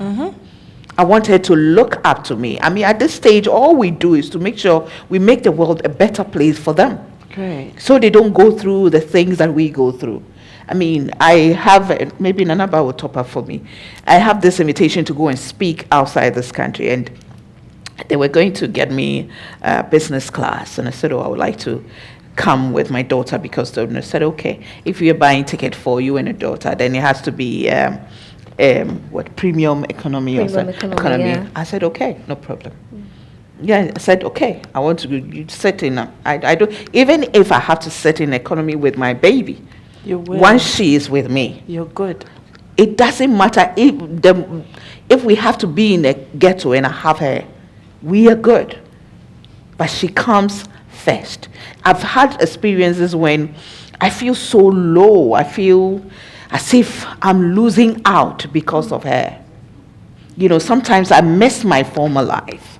I want her to look up to me. At this stage, all we do is to make sure we make the world a better place for them. Great. So they don't go through the things that we go through. I have, maybe Nanaba will top up for me. I have this invitation to go and speak outside this country, and they were going to get me business class. And I said, I would like to come with my daughter, because they said, okay, if you're buying ticket for you and a daughter, then it has to be premium economy or economy. Yeah. I said, okay, no problem. Yeah, I said, okay, I want to sit in. I don't, even if I have to sit in economy with my baby, You will. once she is with me, You're good. it doesn't matter if we have to be in a ghetto and I have her, we are good. But she comes first. I've had experiences when I feel so low. I feel as if I'm losing out because of her. Sometimes I miss my former life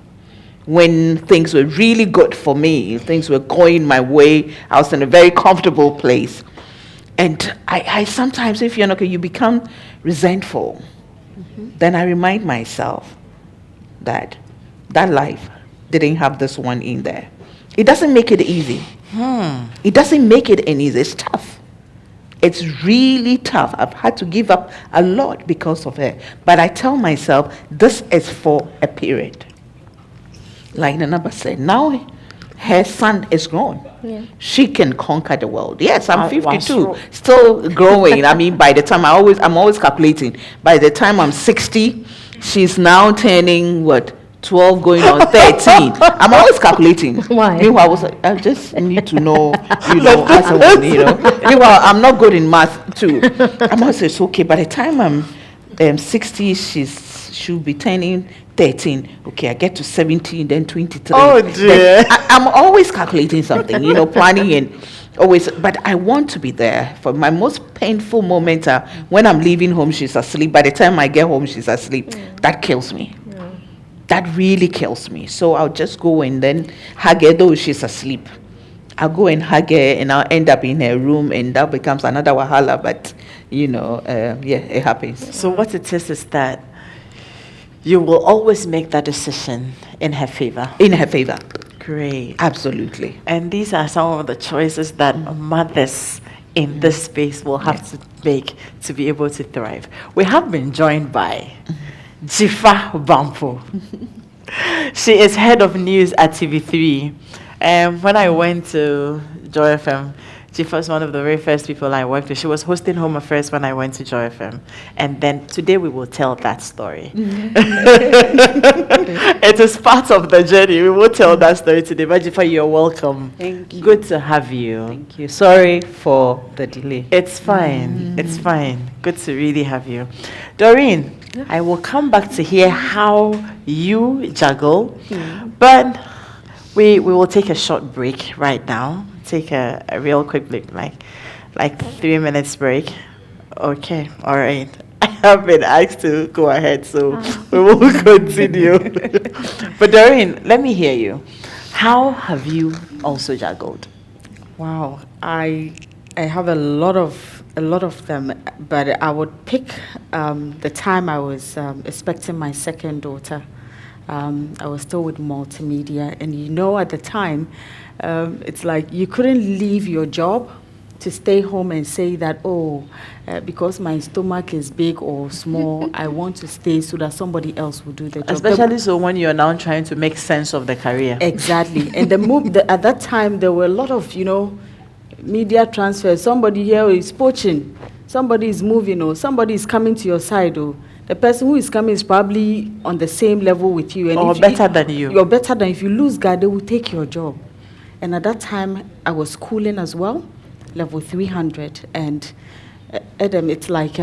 when things were really good for me. Things were going my way. I was in a very comfortable place. And I sometimes, if you're not okay, you become resentful. Then I remind myself that life didn't have this one in there. It doesn't make it easy. It doesn't make it any easy. It's tough. It's really tough. I've had to give up a lot because of her. But I tell myself, this is for a period. Like Nanaba said, now her son is grown. Yeah. She can conquer the world. Yes, I'm 52, wow. still growing. By the time I'm always calculating. By the time I'm 60, she's now turning 12 going on 13. I'm always calculating. Why? Meanwhile, I just need to know, as a woman, Meanwhile, I'm not good in math too. I'm always say it's okay. By the time I'm 60, she'll be turning 13. Okay, I get to 17, then 23. Oh dear. I'm always calculating something, planning, and Always, but I want to be there. For my most painful moments are when I'm leaving home, she's asleep. By the time I get home, she's asleep. That kills me. That really kills me. So I'll just go and then hug her, though she's asleep. I'll go and hug her, and I'll end up in her room, and that becomes another wahala. But it happens. So what it is that you will always make that decision in her favor. In her favor. Great. Absolutely. And these are some of the choices that mothers in this space will have to make to be able to thrive. We have been joined by Jifa Bampo. She is head of news at TV3. And when I went to Joy FM, Jifa was one of the very first people I worked with. She was hosting Home Affairs when I went to Joy FM. And then today we will tell that story. It is part of the journey. We will tell that story today. But Jifa, you're welcome. Thank you. Good to have you. Thank you. Sorry for the delay. It's fine. It's fine. Good to really have you. Doreen, I will come back to hear how you juggle. But we will take a short break right now. Take a real quick break, like 3 minutes break. Okay, all right. I have been asked to go ahead, so we will continue. But Doreen, let me hear you. How have you also juggled? Wow, I have a lot of them, but I would pick the time I was expecting my second daughter. I was still with multimedia, and at the time, it's like you couldn't leave your job to stay home and say that, because my stomach is big or small, I want to stay so that somebody else will do the job. Especially so when you're now trying to make sense of the career. Exactly. And at that time, there were a lot of, media transfers. Somebody here is poaching, somebody is moving, or somebody is coming to your side, or the person who is coming is probably on the same level with you. And or better than you. You're better than, if you lose guard, they will take your job. And at that time, I was schooling as well, level 300. And Adam, it's like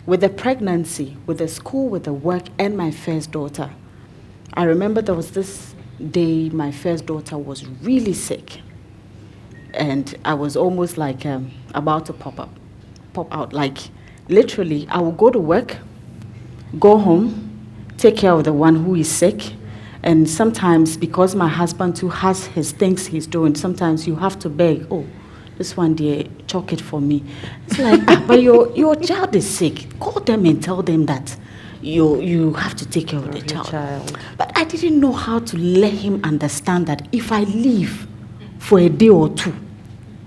with the pregnancy, with the school, with the work, and my first daughter. I remember there was this day my first daughter was really sick. And I was almost like about to pop out. Like literally, I would go to work, go home, take care of the one who is sick. And sometimes, because my husband too has his things he's doing, sometimes you have to beg, this one dear, chalk it for me. It's like, but your child is sick. Call them and tell them that you have to take care of the child. But I didn't know how to let him understand that if I leave for a day or two,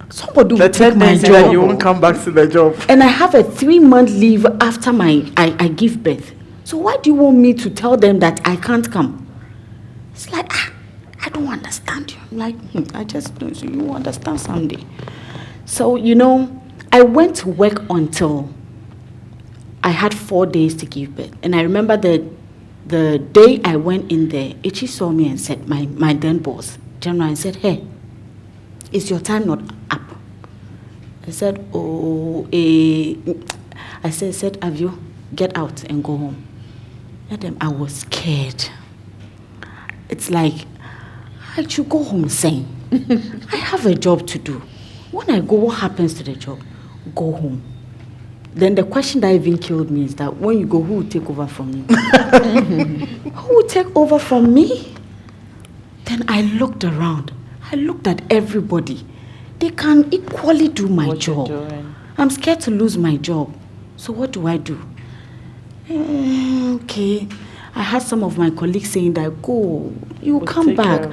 somebody will take my job. You won't come back to the job. And I have a 3-month leave after I give birth. So why do you want me to tell them that I can't come? It's like, I don't understand you. I'm like, I just know, so you understand someday. So, I went to work until I had 4 days to give birth. And I remember the day I went in there, Ichi saw me and said, my then boss, General, and said, hey, is your time not up? I said, I said, have you get out and go home? And then I was scared. It's like, I should go home saying, I have a job to do. When I go, what happens to the job? Go home. Then the question that even killed me is that when you go, who will take over from you? Who will take over from me? Then I looked around. I looked at everybody. They can equally do my job. I'm scared to lose my job. So what do I do? Okay. I had some of my colleagues saying that, go, you come back.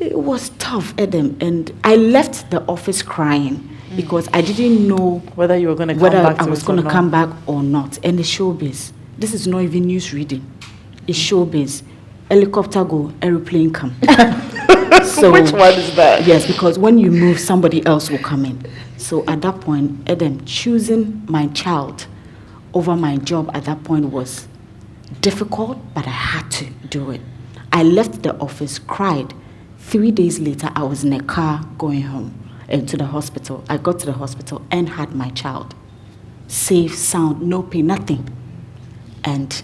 It was tough, Adam. And I left the office crying because I didn't know whether you were going to come whether back I was going to come back or not. And the showbiz. This is not even news reading. It's showbiz. Helicopter go, aeroplane come. So, which one is that? Yes, because when you move, somebody else will come in. So at that point, Adam, choosing my child over my job at that point was difficult, but I had to do it. I left the office, cried. 3 days later, I was in a car going home and to the hospital. I got to the hospital and had my child. Safe, sound, no pain, nothing. And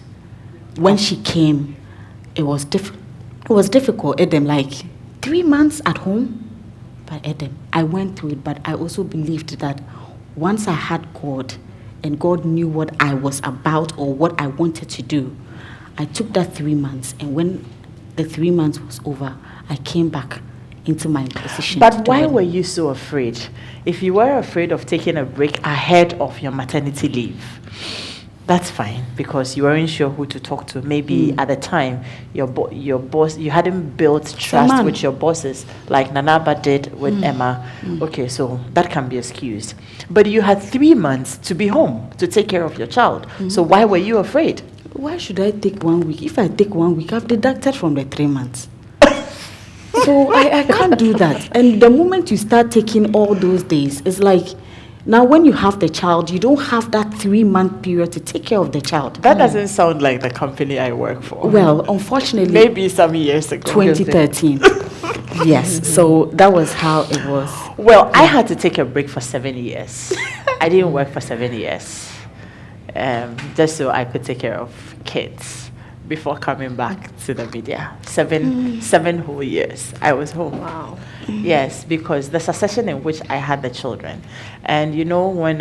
when she came, it was difficult. Adam, like 3 months at home, But Adam, I went through it, but I also believed that once I had God and God knew what I was about or what I wanted to do, I took that 3 months, and when the 3 months was over, I came back into my position. But why were you so afraid? If you were afraid of taking a break ahead of your maternity leave, that's fine, because you weren't sure who to talk to. Maybe at the time, your boss, you hadn't built trust with your bosses like Nanaba did with Emma. Okay, so that can be excused. But you had 3 months to be home to take care of your child. So why were you afraid? Why should I take 1 week? If I take 1 week, I've deducted from the 3 months. So I can't do that. And the moment you start taking all those days, it's like, now when you have the child, you don't have that 3 month period to take care of the child. That doesn't sound like the company I work for. Well, unfortunately, maybe some years ago. 2013. Yes, so that was how it was. Well, I had to take a break for 7 years. I didn't work for 7 years, just so I could take care of kids before coming back to the media. Seven whole years I was home. Wow. Yes, because the succession in which I had the children. And you know, when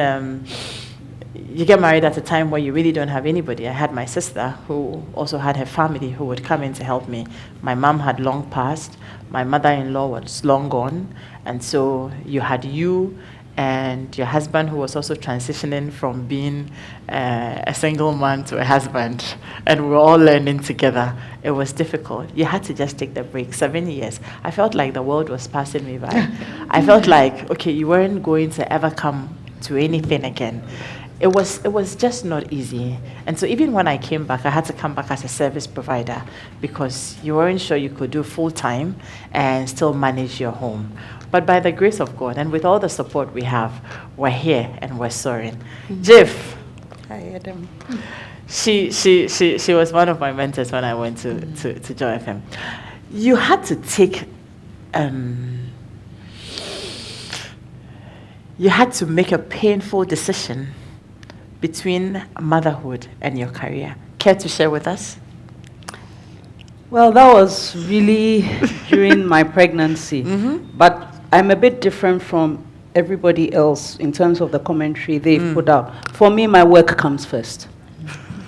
you get married at a time where you really don't have anybody. I had my sister who also had her family who would come in to help me. My mom had long passed. My mother-in-law was long gone. And so you had you and your husband, who was also transitioning from being a single man to a husband, and we were all learning together. It was difficult. You had to just take the break. 7 years. I felt like the world was passing me by. I felt like, okay, you weren't going to ever come to anything again. It was just not easy. And so even when I came back, I had to come back as a service provider because you weren't sure you could do full-time and still manage your home. But by the grace of God and with all the support we have, we're here and we're soaring. Jiff. Hi, Adam. She was one of my mentors when I went to Joy FM. You had to take, you had to make a painful decision between motherhood and your career. Care to share with us? Well, that was really during my pregnancy. But I'm a bit different from everybody else in terms of the commentary they've put out. For me, my work comes first.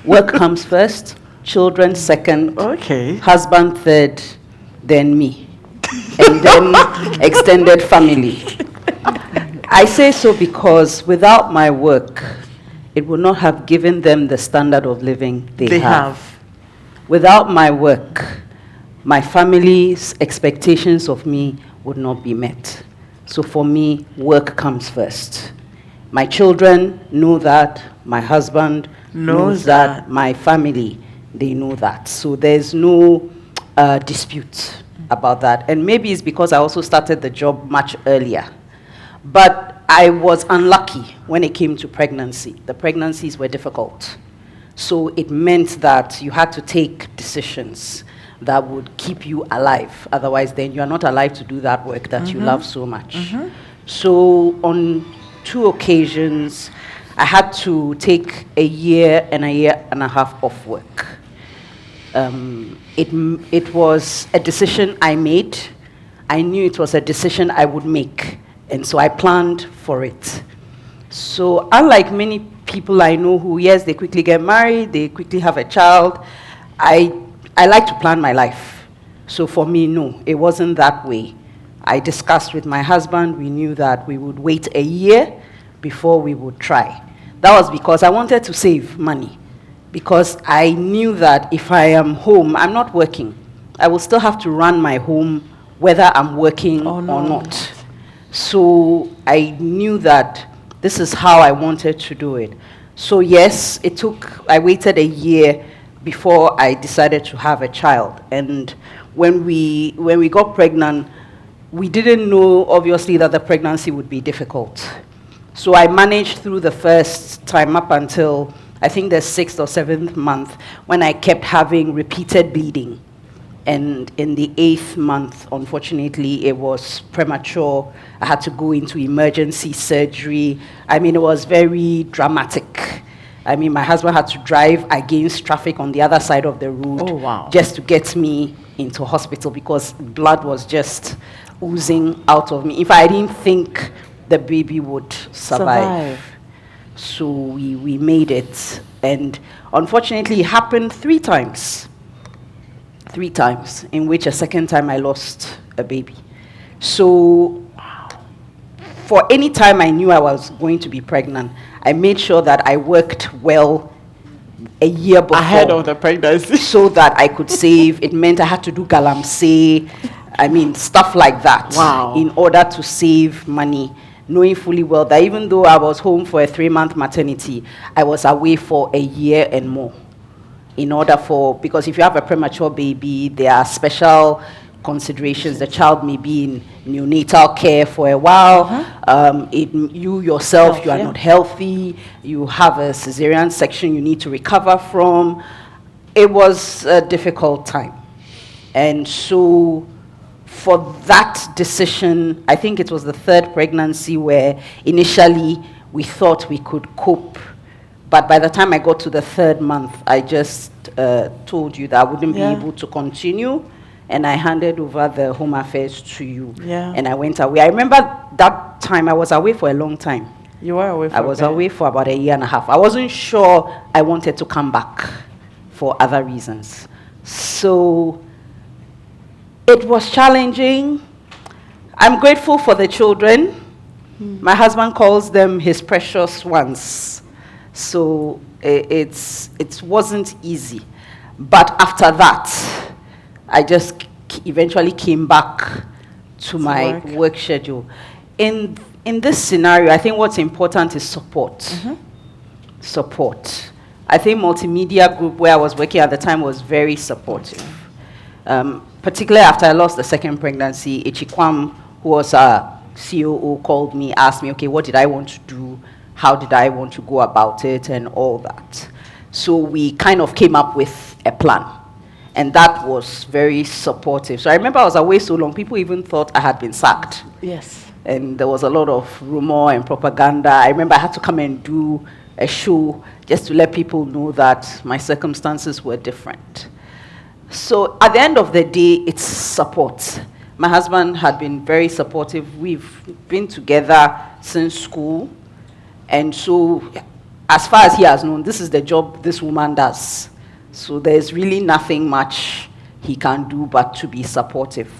Work comes first, children second, husband third, then me, and then extended family. I say so because without my work, it would not have given them the standard of living they have. Without my work, my family's expectations of me would not be met. So for me, work comes first. My children know that, my husband knows that, my family, they know that. So there's no dispute about that. And maybe it's because I also started the job much earlier. But I was unlucky when it came to pregnancy. The pregnancies were difficult. So it meant that you had to take decisions that would keep you alive. Otherwise, then you are not alive to do that work that you love so much. So on 2 occasions, I had to take a year and a half off work. It was a decision I made. I knew it was a decision I would make. And so I planned for it. So unlike many people I know who, yes, they quickly get married, they quickly have a child, I like to plan my life. So for me, no, it wasn't that way. I discussed with my husband, we knew that we would wait a year before we would try. That was because I wanted to save money. Because I knew that if I am home, I'm not working. I will still have to run my home whether I'm working or not. So I knew that this is how I wanted to do it. So yes, I waited a year before I decided to have a child. And when we got pregnant, we didn't know, obviously, that the pregnancy would be difficult. So I managed through the first time up until, I think, the 6th or 7th month, when I kept having repeated bleeding. And in the 8th month, unfortunately, it was premature. I had to go into emergency surgery. I mean, it was very dramatic. I mean, my husband had to drive against traffic on the other side of the road just to get me into hospital because blood was just oozing out of me. In fact, I didn't think the baby would survive. So we made it. And unfortunately, it happened 3 times. 3 times, in which a second time I lost a baby. So for any time I knew I was going to be pregnant, I made sure that I worked well a year before. Ahead of the pregnancy. So that I could save. It meant I had to do galamsey, stuff like that. Wow. In order to save money, knowing fully well that even though I was home for a 3-month maternity, I was away for a year and more. Because if you have a premature baby, there are special considerations. The child may be in neonatal care for a while. You yourself, you are not healthy. You have a cesarean section you need to recover from. It was a difficult time. And so for that decision, I think it was the 3rd pregnancy where initially we thought we could cope. But by the time I got to the 3rd month, I just told you that I wouldn't be able to continue. And I handed over the home affairs to you. Yeah. And I went away. I remember that time I was away for a long time. You were away for I was away for about a year and a half. I wasn't sure I wanted to come back for other reasons. So it was challenging. I'm grateful for the children. My husband calls them his precious ones. So it wasn't easy. But after that, I just eventually came back to my work schedule. In this scenario, I think what's important is support. Support. I think Multimedia Group, where I was working at the time, was very supportive. Particularly after I lost the 2nd pregnancy, Echikwam, who was our COO, called me, asked me, okay, what did I want to do? How did I want to go about it and all that? So we kind of came up with a plan. And that was very supportive. So I remember I was away so long, people even thought I had been sacked. Yes. And there was a lot of rumor and propaganda. I remember I had to come and do a show just to let people know that my circumstances were different. So at the end of the day, it's support. My husband had been very supportive. We've been together since school. And so as far as he has known, this is the job this woman does. So there's really nothing much he can do but to be supportive.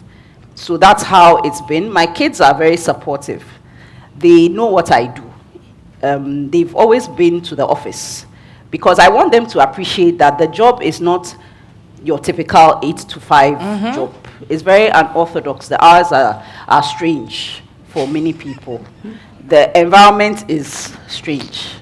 So that's how it's been. My kids are very supportive. They know what I do. They've always been to the office because I want them to appreciate that the job is not your typical 8 to 5 job. It's very unorthodox. The hours are strange for many people. The environment is strange.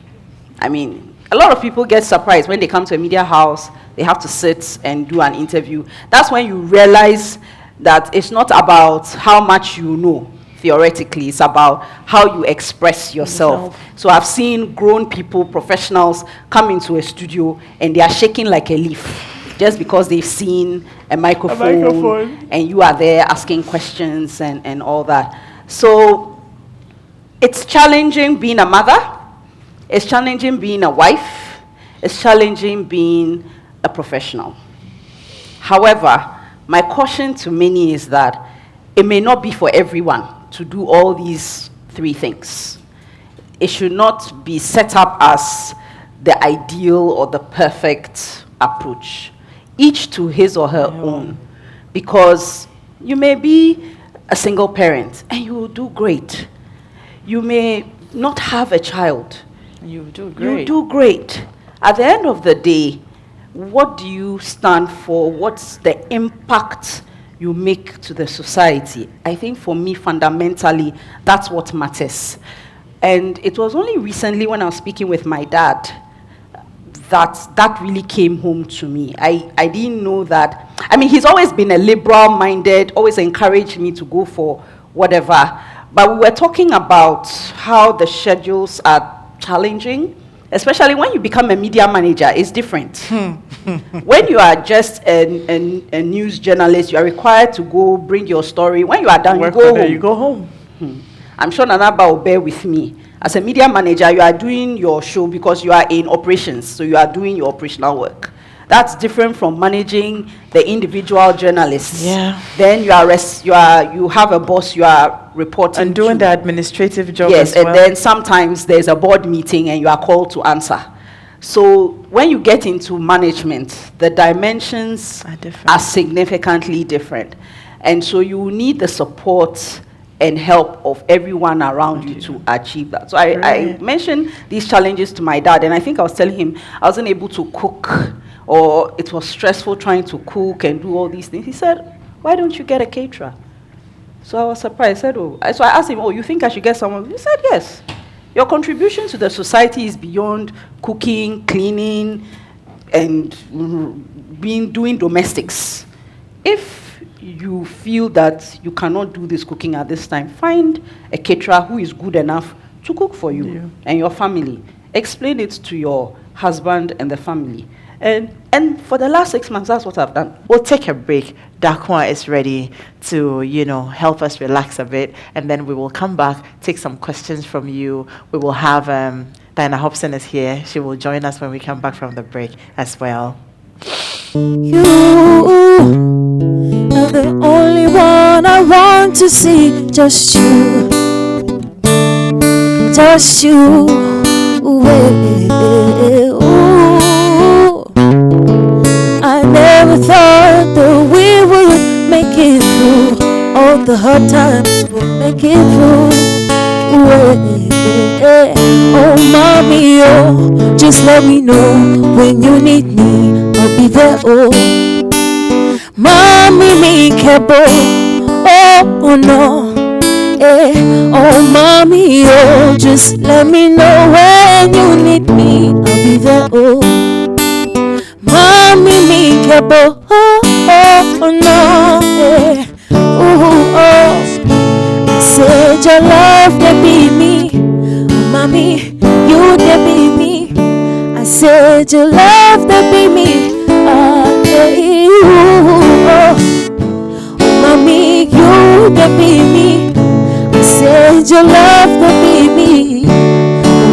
A lot of people get surprised when they come to a media house, they have to sit and do an interview. That's when you realize that it's not about how much you know theoretically, it's about how you express yourself. So I've seen grown people, professionals, come into a studio and they are shaking like a leaf just because they've seen a microphone. And you are there asking questions and all that. So it's challenging being a mother. It's challenging being a wife. It's challenging being a professional. However, my caution to many is that it may not be for everyone to do all these 3 things. It should not be set up as the ideal or the perfect approach. Each to his or her own. Because you may be a single parent and you will do great. You may not have a child. You do great. You do great. At the end of the day, what do you stand for? What's the impact you make to the society? I think for me, fundamentally, that's what matters. And it was only recently when I was speaking with my dad that really came home to me. I didn't know that. He's always been a liberal-minded, always encouraged me to go for whatever. But we were talking about how the schedules are challenging, especially when you become a media manager. It's different. When you are just a news journalist, you are required to go bring your story. When you are done, you go home. I'm sure Nanaba will bear with me. As a media manager, you are doing your show because you are in operations, so you are doing your operational work. That's different from managing the individual journalists. Yeah. Then you have a boss you are reporting And doing to. the administrative job Yes, as and well. then sometimes there's a board meeting and you are called to answer. So when you get into management, the dimensions Are different. are significantly different. And so you need the support and help of everyone around you to achieve that. So I Right. mentioned these challenges to my dad, and I think I was telling him I wasn't able to cook, or it was stressful trying to cook and do all these things. He said, "Why don't you get a caterer?" So I was surprised. I said, "Oh." So I asked him, "Oh, you think I should get someone?" He said, "Yes. Your contribution to the society is beyond cooking, cleaning, and doing domestics. If you feel that you cannot do this cooking at this time, find a caterer who is good enough to cook for you and your family. Explain it to your husband and the family." And for the last 6 months, that's what I've done. We'll take a break. Dakwa is ready to, help us relax a bit, and then we will come back, take some questions from you. We will have Diana Hobson is here. She will join us when we come back from the break as well. You are the only one I want to see. Just you. Just you. Ooh. I never thought that we would make it through all the hard times. We'll make it through. Oh, mommy, oh, just let me know when you need me. I'll be there. Oh, mommy, me kebo. Oh no. Oh, mommy, oh, just let me know when you need me. I'll be there. Oh, mommy, me kebo. Oh no. Oh. Said your love that be me. Oh, mommy, you that be me. I said your love that be me. Mommy, you that be me. I said your love that be me.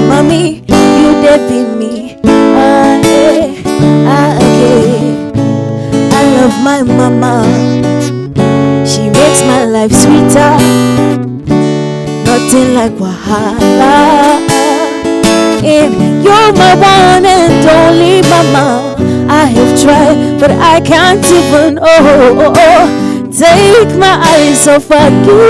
Mommy, you that be me. I love my mama. She makes my life sweeter. Nothing like wahala. And you're my one and only mama. I have tried, but I can't even take my eyes off of you.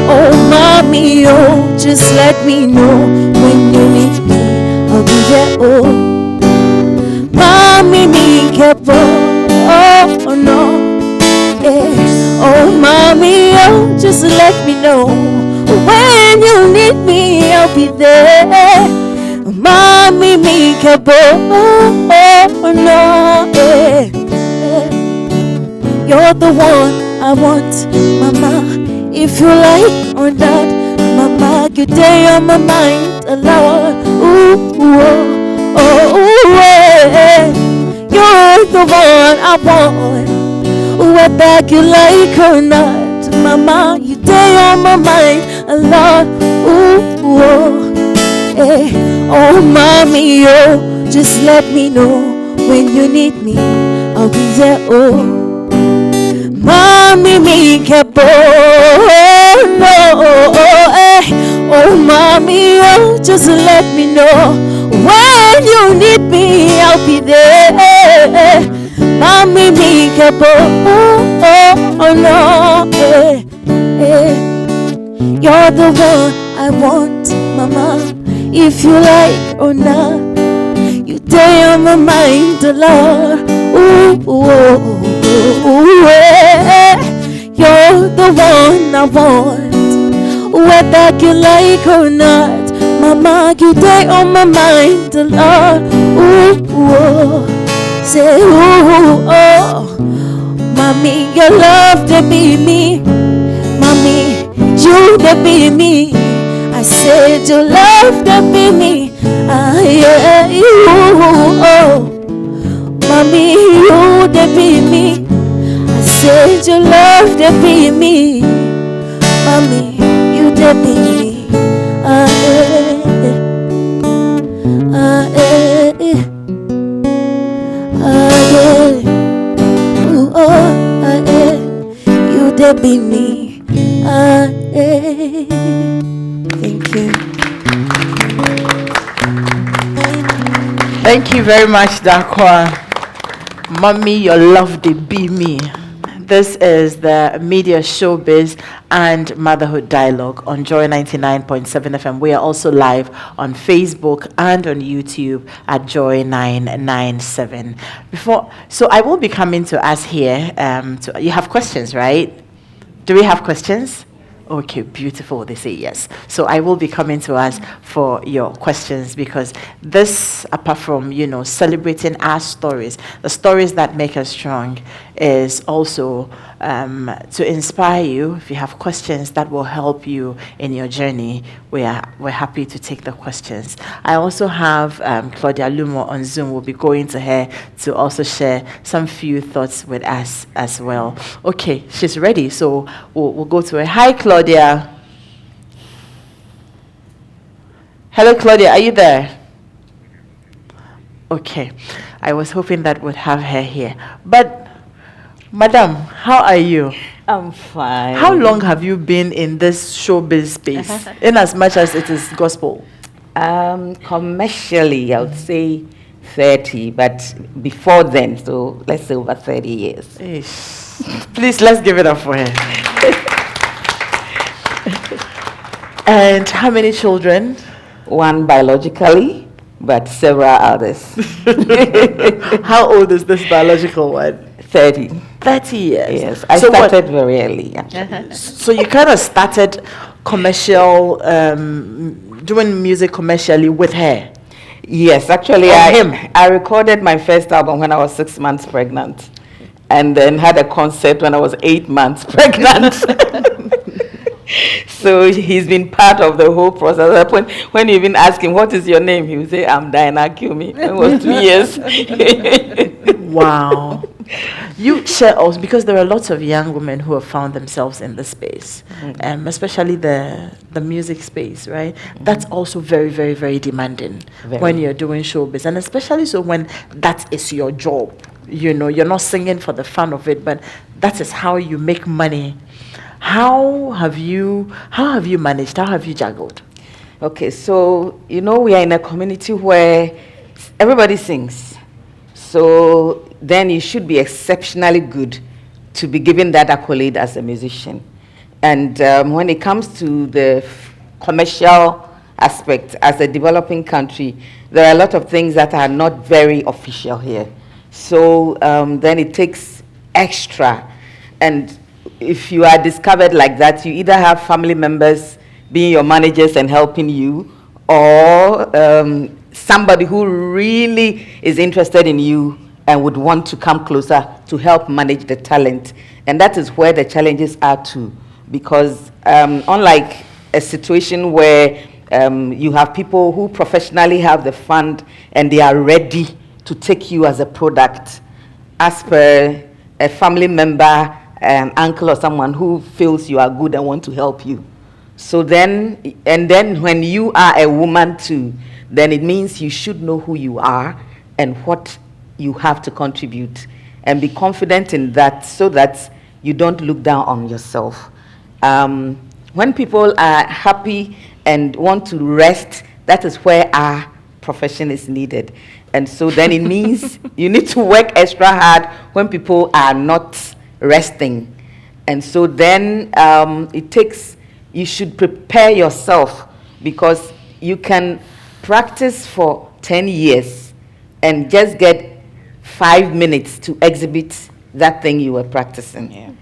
Oh, mommy, oh, just let me know when you need me. I'll be there. Oh, mommy, me kept oh no. Oh, mommy, oh, just let me know when you need me. I'll be there. Mommy, me kebo. Oh no. You're the one I want, mama. If you like or not, mama, you day on my mind a lot. You're the one I want. Whether you like or not, mama, you day on my mind a lot. Oh, mommy, oh, just let me know when you need me. I'll be there. Oh, mommy, me kepo. Oh, mommy, oh, just let me know when you need me. I'll be there. Mommy, me kepo. Oh no. You're the one I want, mama. If you like or not, you day on my mind a lot. You're the one I want. Whether you like or not, mama, you day on my mind a lot. Say, mommy, your love to be me. Mommy, you to be me. I said your love to be me. Mommy, you to be me. I said your love to be me. Mommy, you to be me. Thank you very much, Dakwa. Mommy, your love, they be me. This is the Media Showbiz and Motherhood Dialogue on Joy 99.7 FM. We are also live on Facebook and on YouTube at Joy 997. So I will be coming to us here. You have questions, right? Do we have questions? Okay, beautiful. They say yes. So I will be coming to us for your questions, because this, apart from, celebrating our stories, the stories that make us strong, is also to inspire you. If you have questions that will help you in your journey, we're happy to take the questions. I also have Claudia Lumo on Zoom. We'll be going to her to also share some few thoughts with us as well. Okay, she's ready, so we'll go to her. Hi, Claudia. Hello, Claudia. Are you there? Okay, I was hoping that would have her here, but Madam, how are you? I'm fine. How long have you been in this showbiz space, in as much as it is gospel? Commercially, I would say 30, but before then, so let's say over 30 years. Please, let's give it up for her. And how many children? One biologically, but several others. How old is this biological one? 30. 30 years. Yes, I started very early, actually. So you kind of started commercial, doing music commercially with her? Yes, actually, I recorded my first album when I was 6 months pregnant, and then had a concert when I was 8 months pregnant. So he's been part of the whole process. When you even ask him, what is your name? He will say, I'm Diana Kiumi. It was 2 years. Wow. You share also, because there are lots of young women who have found themselves in this space, especially the music space, right? That's also very, very, very demanding when you're doing showbiz, and especially so when that is your job. You're not singing for the fun of it, but that is how you make money. How have you managed? How have you juggled? Okay, so we are in a community where everybody sings. So then you should be exceptionally good to be given that accolade as a musician. And when it comes to the commercial aspect, as a developing country, there are a lot of things that are not very official here. So then it takes extra. And if you are discovered like that, you either have family members being your managers and helping you, or somebody who really is interested in you and would want to come closer to help manage the talent. And that is where the challenges are too, because unlike a situation where you have people who professionally have the fund and they are ready to take you as a product, as per a family member, an uncle or someone who feels you are good and want to help you. So then when you are a woman too, then it means you should know who you are and what you have to contribute, and be confident in that, so that you don't look down on yourself. When people are happy and want to rest, that is where our profession is needed. And so then it means you need to work extra hard when people are not resting. And so then you should prepare yourself, because you can practice for 10 years and just get 5 minutes to exhibit that thing you were practicing. Yeah.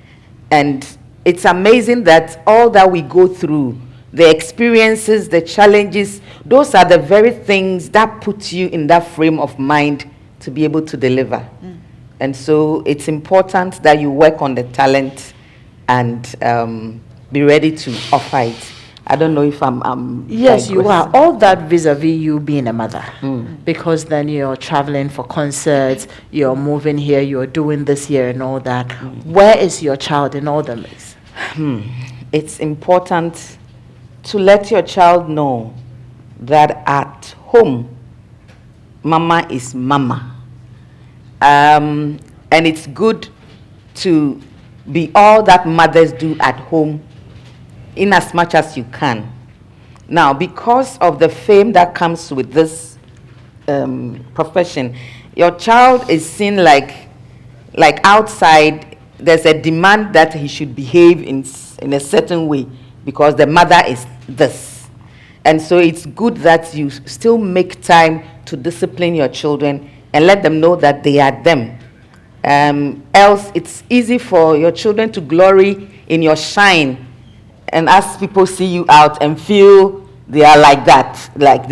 And it's amazing that all that we go through, the experiences, the challenges, those are the very things that put you in that frame of mind to be able to deliver. And so it's important that you work on the talent and be ready to offer it. I don't know if I'm yes, you are. All that vis-a-vis you being a mother. Because then you're traveling for concerts, you're moving here, you're doing this here and all that. Where is your child in all the mix? It's important to let your child know that at home, mama is mama. And it's good to be all that mothers do at home, in as much as you can. Now, because of the fame that comes with this profession, your child is seen like outside. There's a demand that he should behave in a certain way because the mother is this. And so it's good that you still make time to discipline your children and let them know that they are them. Else, it's easy for your children to glory in your shine, and as people see you out and feel they are like that, like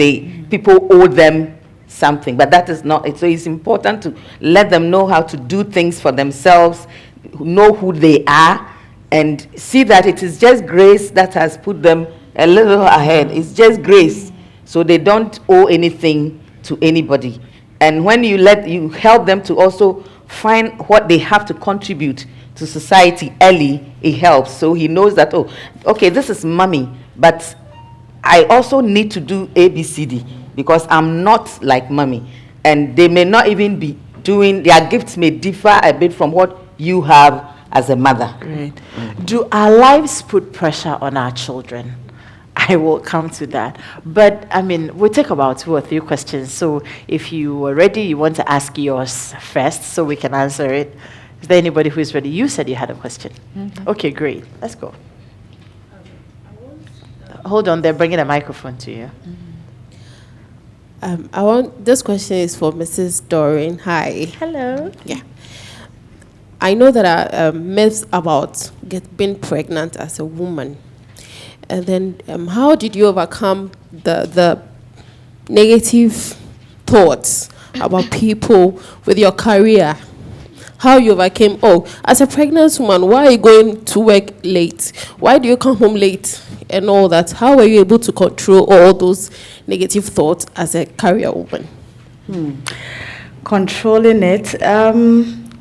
people owe them something, but that is not it. So it's important to let them know how to do things for themselves, know who they are, and see that it is just grace that has put them a little ahead. It's just grace, so they don't owe anything to anybody. And when you help them to also find what they have to contribute to society early, it helps. So he knows that, oh, okay, this is mommy, but I also need to do ABCD because I'm not like mommy. And they may not even be doing, their gifts may differ a bit from what you have as a mother. Great. Do our lives put pressure on our children? I will come to that. But, I mean, we'll take about 2 or 3 questions. So if you are ready, you want to ask yours first so we can answer it. Is there anybody who is ready? You said you had a question. Mm-hmm. Okay, great. Let's go. Hold on, they're bringing a microphone to you. This question is for Mrs. Doreen. Hi. Hello. Yeah. I know there are myths about being pregnant as a woman. And then how did you overcome the negative thoughts about people with your career? How you overcame, as a pregnant woman, why are you going to work late? Why do you come home late? And all that. How were you able to control all those negative thoughts as a career woman? Controlling it,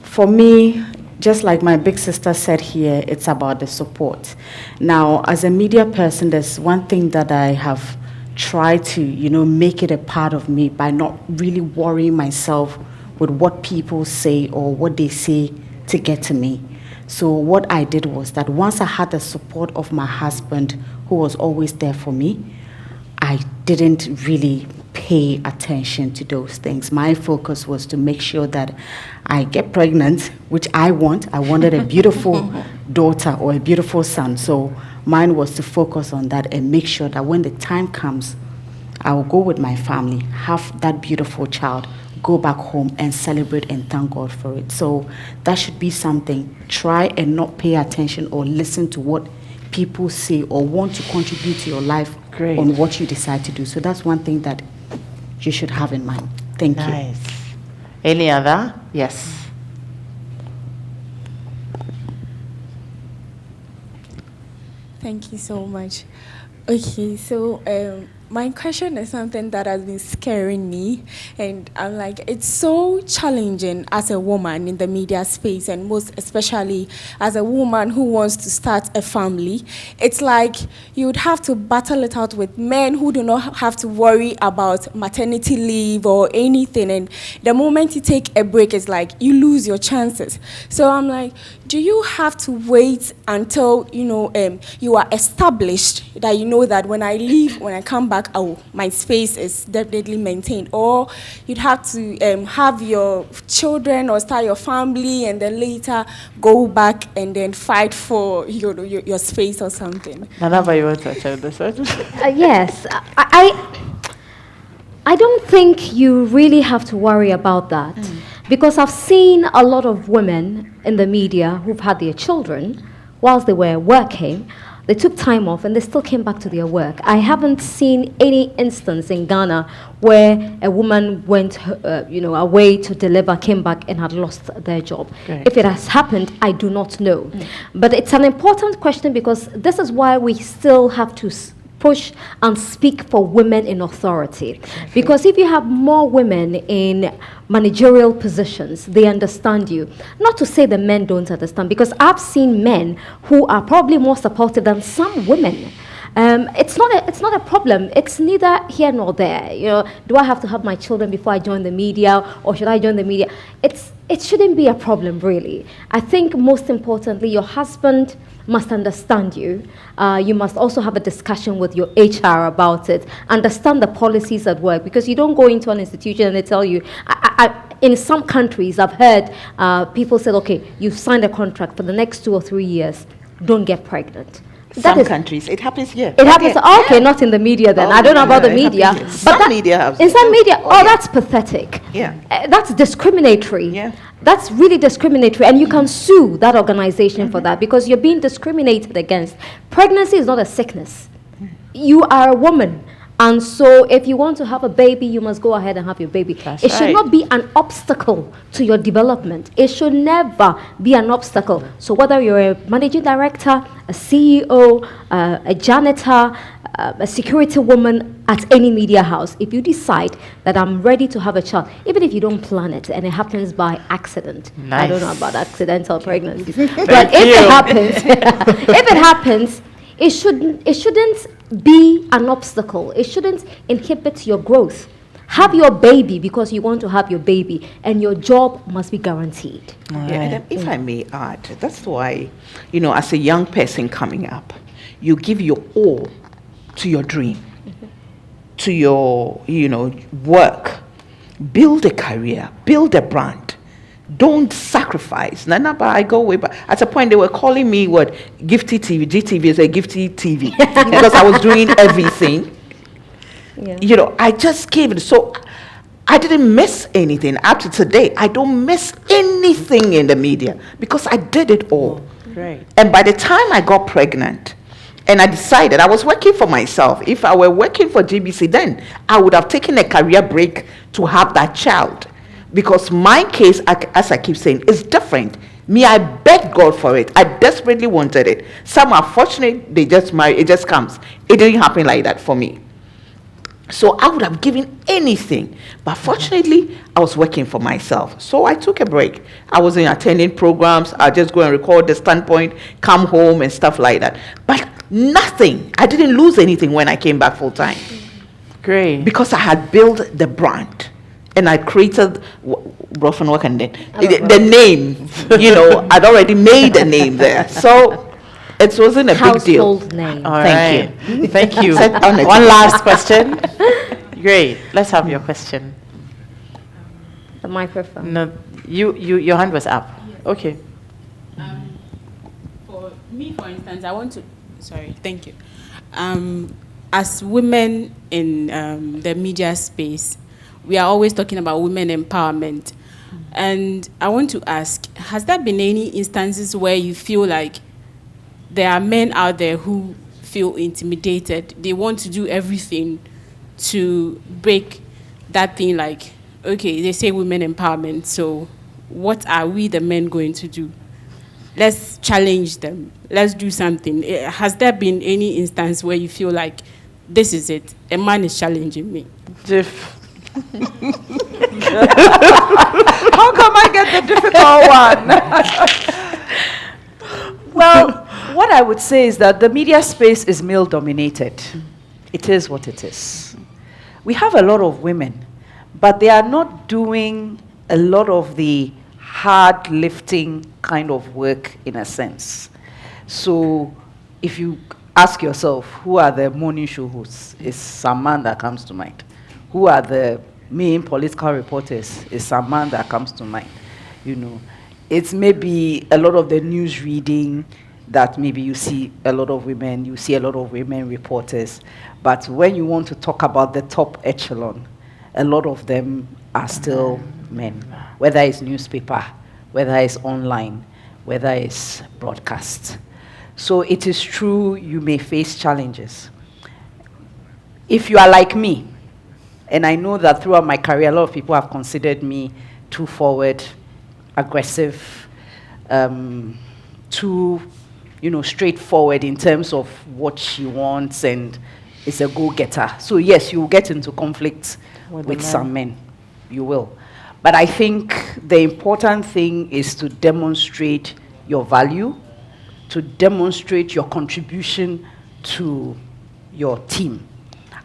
for me, just like my big sister said here, it's about the support. Now, as a media person, there's one thing that I have tried to, make it a part of me by not really worrying myself with what people say or what they say to get to me. So what I did was that once I had the support of my husband, who was always there for me, I didn't really pay attention to those things. My focus was to make sure that I get pregnant, which I want. I wanted a beautiful daughter or a beautiful son. So mine was to focus on that and make sure that when the time comes, I will go with my family, have that beautiful child, go back home and celebrate and thank God for it. So that should be something. Try and not pay attention or listen to what people say or want to contribute to your life on what you decide to do. So that's one thing that you should have in mind. Thank you. Any other? Yes. Thank you so much. Okay, so my question is something that has been scaring me, and I'm like, it's so challenging as a woman in the media space, and most especially as a woman who wants to start a family. It's like you would have to battle it out with men who do not have to worry about maternity leave or anything, and the moment you take a break, it's like you lose your chances. So I'm like, do you have to wait until you are established, that you know that when I leave, when I come back, my space is definitely maintained? Or you'd have to have your children or start your family and then later go back and then fight for your space or something? Nanaba, you want to touch this one? Yes. I don't think you really have to worry about that. Because I've seen a lot of women in the media who've had their children whilst they were working. They took time off and they still came back to their work. I haven't seen any instance in Ghana where a woman went away to deliver, came back and had lost their job. Great. If it has happened, I do not know. But it's an important question because this is why we still have to push and speak for women in authority. Because if you have more women in managerial positions, they understand you. Not to say the men don't understand, because I've seen men who are probably more supportive than some women. It's not a problem. It's neither here nor there. You know, do I have to have my children before I join the media, or should I join the media? It shouldn't be a problem, really. I think most importantly, your husband must understand you. You must also have a discussion with your HR about it. Understand the policies at work, because you don't go into an institution and they tell you. In some countries, I've heard people say, okay, you've signed a contract for the next 2 or 3 years, don't get pregnant. Some countries, it happens here. It happens, okay, not in the media then. I don't know about the media. But some media have. In some media, that's pathetic. Yeah. That's discriminatory. Yeah. That's really discriminatory, and you can sue that organization for that, because you're being discriminated against. Pregnancy is not a sickness. You are a woman. And so if you want to have a baby, you must go ahead and have your baby. It should not be an obstacle to your development. It should never be an obstacle. So whether you're a managing director, a CEO, a janitor, a security woman at any media house, if you decide that I'm ready to have a child, even if you don't plan it and it happens by accident, I don't know about accidental pregnancies, but if it happens, it shouldn't be an obstacle. It shouldn't inhibit your growth. Have your baby because you want to have your baby, and your job must be guaranteed. Yeah, if I may add, that's why, as a young person coming up, you give your all to your dream, to your, work, build a career, build a brand. Don't sacrifice. Nana, but I go way back. At a point, they were calling me Gifty TV. GTV is a Gifty TV because I was doing everything. Yeah. I just gave it. So I didn't miss anything. Up to today, I don't miss anything in the media because I did it all. Right. And by the time I got pregnant, and I decided I was working for myself. If I were working for GBC, then I would have taken a career break to have that child. Because my case, as I keep saying, is different. Me, I begged God for it. I desperately wanted it. Some are fortunate, they just marry, it just comes. It didn't happen like that for me. So I would have given anything. But fortunately, I was working for myself. So I took a break. I wasn't attending programs. I just go and record the standpoint, come home and stuff like that. But nothing. I didn't lose anything when I came back full time. Great. Because I had built the brand. And I created the name, I'd already made a name there. So it wasn't a big deal. Household name. All Thank right. you. Thank you. One One last question. Great. Let's have your question. The microphone. No, your hand was up. Okay. For me, for instance, I want to. Sorry. Thank you. As women in the media space, we are always talking about women empowerment. And I want to ask, has there been any instances where you feel like there are men out there who feel intimidated? They want to do everything to break that thing, like, okay, they say women empowerment, so what are we, the men, going to do? Let's challenge them. Let's do something. Has there been any instance where you feel like, this is it, a man is challenging me? Jiff. How come I get the difficult one? Well, what I would say is that the media space is male dominated. It is what it is. We have a lot of women, but they are not doing a lot of the hard lifting kind of work in a sense. So if you ask yourself, who are the morning show hosts? It's some man that comes to mind. Who are the main political reporters? Is some man that comes to mind. It's maybe a lot of the news reading that maybe you see a lot of women, reporters. But when you want to talk about the top echelon, a lot of them are still men, whether it's newspaper, whether it's online, whether it's broadcast. So it is true you may face challenges. If you are like me, and I know that throughout my career, a lot of people have considered me too forward, aggressive, too, straightforward in terms of what she wants, and is a go-getter. So yes, you will get into conflict with some men. You will. But I think the important thing is to demonstrate your value, to demonstrate your contribution to your team.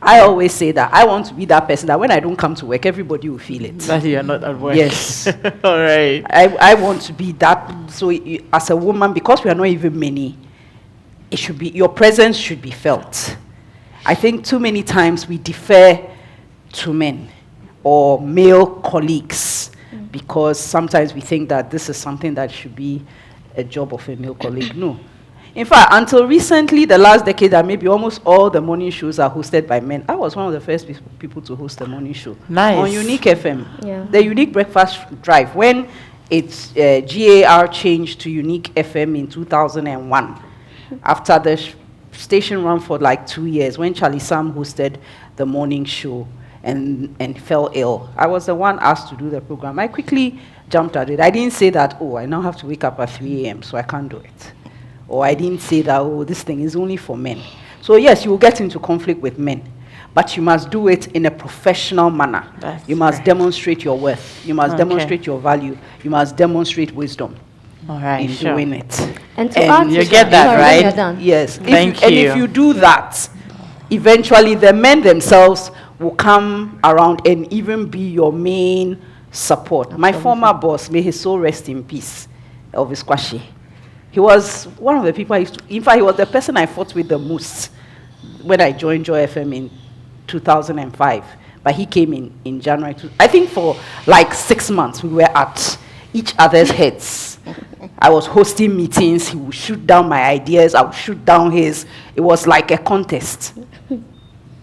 I always say that I want to be that person that when I don't come to work, everybody will feel it. That you're not at work. Yes. All right. I want to be that. So as a woman, because we are not even many, it should be, your presence should be felt. I think too many times we defer to men or male colleagues because sometimes we think that this is something that should be a job of a male colleague. No. In fact, until recently, the last decade, that maybe almost all the morning shows are hosted by men. I was one of the first people to host a morning show. Nice. On Unique FM. Yeah. The Unique Breakfast Drive. When its GAR changed to Unique FM in 2001, after the station ran for like 2 years, when Charlie Sam hosted the morning show and fell ill, I was the one asked to do the program. I quickly jumped at it. I didn't say that, oh, I now have to wake up at 3 a.m., so I can't do it. Or I didn't say that, oh, this thing is only for men. So yes, you will get into conflict with men, but you must do it in a professional manner. You must demonstrate your worth. You must demonstrate your value. You must demonstrate wisdom in doing it. And you get that, right? You're done. Yes. Thank you. And if you do that, eventually the men themselves will come around and even be your main support. My former boss, may his soul rest in peace, Elvis Kwashi. He was one of the people I used to, in fact, he was the person I fought with the most when I joined Joy FM in 2005. But he came in January. I think for like 6 months, we were at each other's heads. I was hosting meetings. He would shoot down my ideas. I would shoot down his. It was like a contest.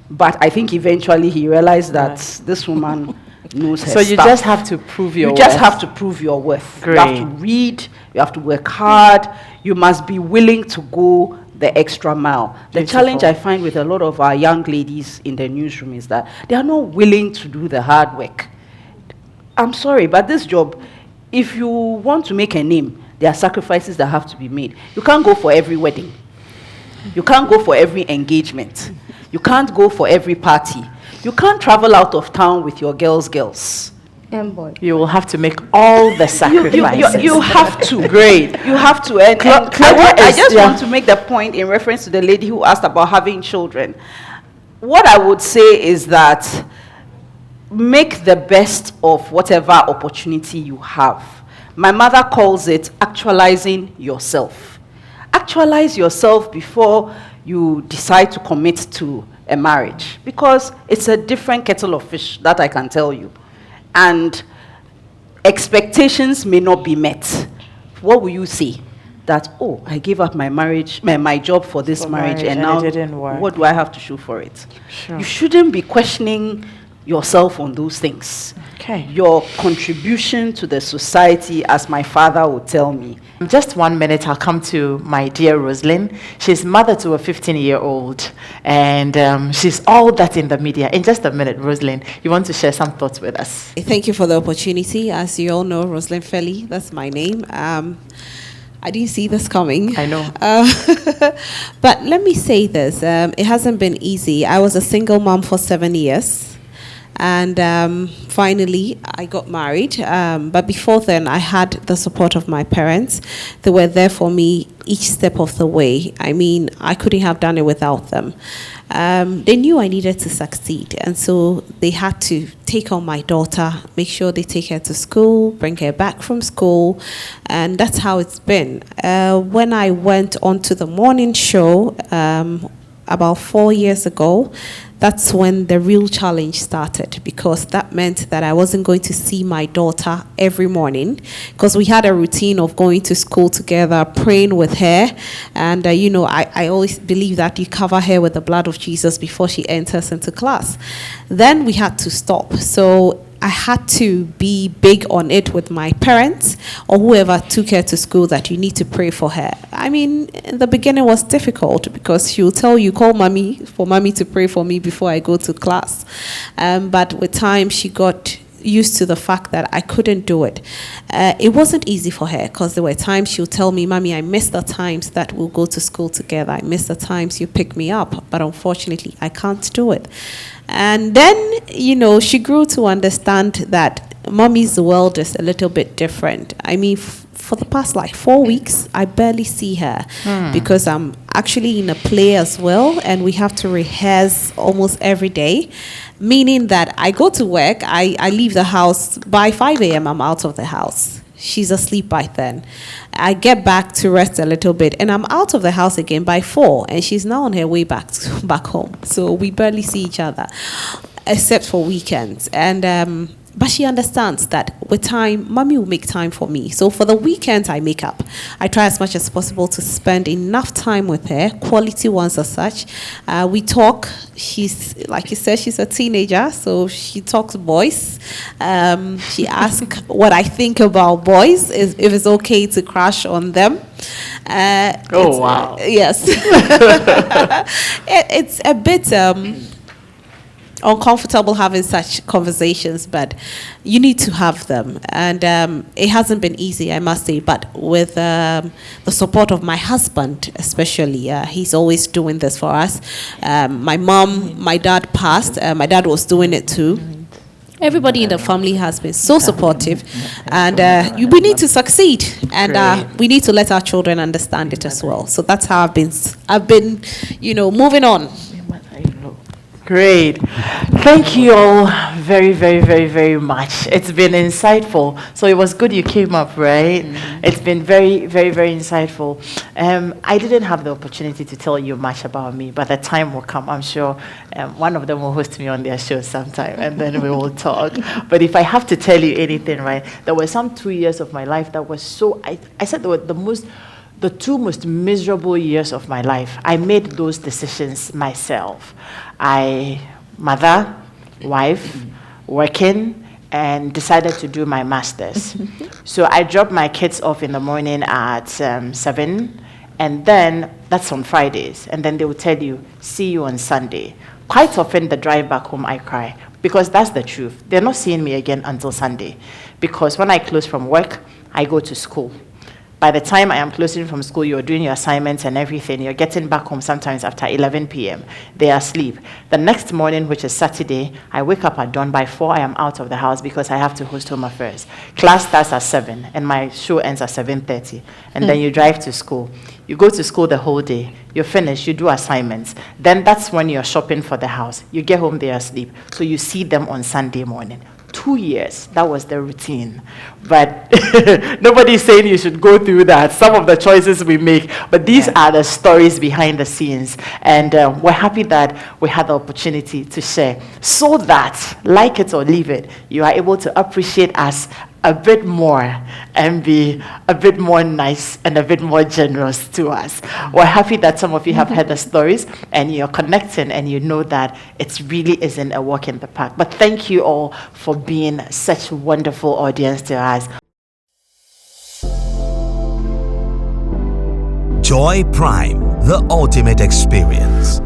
But I think eventually he realized that this woman knows her So you stuff. just have to prove your worth. You just have to prove your worth. Great. You have to read. You have to work hard. You must be willing to go the extra mile. The challenge I find with a lot of our young ladies in the newsroom is that they are not willing to do the hard work. I'm sorry, but this job, if you want to make a name, there are sacrifices that have to be made. You can't go for every wedding. You can't go for every engagement. You can't go for every party. You can't travel out of town with your girls. Boy. You will have to make all the sacrifices. You have to. Great. You have to. And Claudia I is- just yeah. want to make the point in reference to the lady who asked about having children. What I would say is that make the best of whatever opportunity you have. My mother calls it actualizing yourself. Actualize yourself before you decide to commit to a marriage, because it's a different kettle of fish, that I can tell you. And expectations may not be met. What will you say? That, oh, I gave up my marriage, my job for this marriage, and now it didn't work. what do I have to show for it? Sure. You shouldn't be questioning yourself on those things. Okay. Your contribution to the society, as my father would tell me. In just 1 minute, I'll come to my dear Rosalind. She's mother to a 15-year-old, and she's all that in the media. In just a minute, Rosalind, you want to share some thoughts with us? Thank you for the opportunity. As you all know, Rosalind Felly, that's my name. I didn't see this coming. I know. But let me say this. It hasn't been easy. I was a single mom for 7 years. And finally, I got married. But before then, I had the support of my parents. They were there for me each step of the way. I mean, I couldn't have done it without them. They knew I needed to succeed. And so they had to take on my daughter, make sure they take her to school, bring her back from school. And that's how it's been. When I went onto the morning show about 4 years ago, that's when the real challenge started, because that meant that I wasn't going to see my daughter every morning, because we had a routine of going to school together, praying with her. And, I always believe that you cover her with the blood of Jesus before she enters into class. Then we had to stop. So I had to be big on it with my parents or whoever took her to school, that you need to pray for her. I mean, in the beginning it was difficult, because she will tell you, call mommy, for mommy to pray for me before I go to class. But with time, she got used to the fact that I couldn't do it. It wasn't easy for her, because there were times she'll tell me, Mommy, I miss the times that we'll go to school together. I miss the times you pick me up. But unfortunately, I can't do it. And then, she grew to understand that Mommy's world is a little bit different. I mean, for the past like 4 weeks, I barely see her because I'm actually in a play as well, and we have to rehearse almost every day, meaning that I go to work, I leave the house by 5 a.m. I'm out of the house. She's asleep by then. I get back to rest a little bit, and I'm out of the house again by 4, and she's now on her way back home. So we barely see each other, except for weekends. And but she understands that with time, mommy will make time for me. So for the weekends, I make up. I try as much as possible to spend enough time with her, quality ones as such. We talk. She's, like you said, she's a teenager, so she talks boys. She asks what I think about boys, if it's okay to crush on them. Wow. Yes. It's a bit uncomfortable having such conversations, but you need to have them, and it hasn't been easy, I must say, but with the support of my husband especially, he's always doing this for us. My dad passed, my dad was doing it too. Everybody in the family has been so supportive, and we need to succeed, and we need to let our children understand it as well. So that's how I've been moving on. Great. Thank you all very, very, very, very much. It's been insightful. So it was good you came up, right? It's been very, very, very insightful. I didn't have the opportunity to tell you much about me, but the time will come. I'm sure one of them will host me on their show sometime, and then we will talk. But if I have to tell you anything, right, there were some 2 years of my life that was so, I said they were the 2 most miserable years of my life. I made those decisions myself. Mother, wife, working, and decided to do my master's. So I dropped my kids off in the morning at 7, and then that's on Fridays. And then they will tell you, see you on Sunday. Quite often the drive back home, I cry, because that's the truth. They're not seeing me again until Sunday. Because when I close from work, I go to school. By the time I am closing from school, you're doing your assignments and everything. You're getting back home sometimes after 11 p.m. They are asleep. The next morning, which is Saturday, I wake up at dawn. By 4, I am out of the house because I have to host home affairs. Class starts at 7, and my show ends at 7:30. And then you drive to school. You go to school the whole day. You're finished. You do assignments. Then that's when you're shopping for the house. You get home, they are asleep. So you see them on Sunday morning. 2 years, that was the routine. But nobody's saying you should go through that. Some of the choices we make, but these are the stories behind the scenes. And we're happy that we had the opportunity to share, so that, like it or leave it, you are able to appreciate us a bit more and be a bit more nice and a bit more generous to us. We're happy that some of you have heard the stories and you're connecting and you know that it really isn't a walk in the park. But thank you all for being such a wonderful audience to us. Joy Prime, the ultimate experience.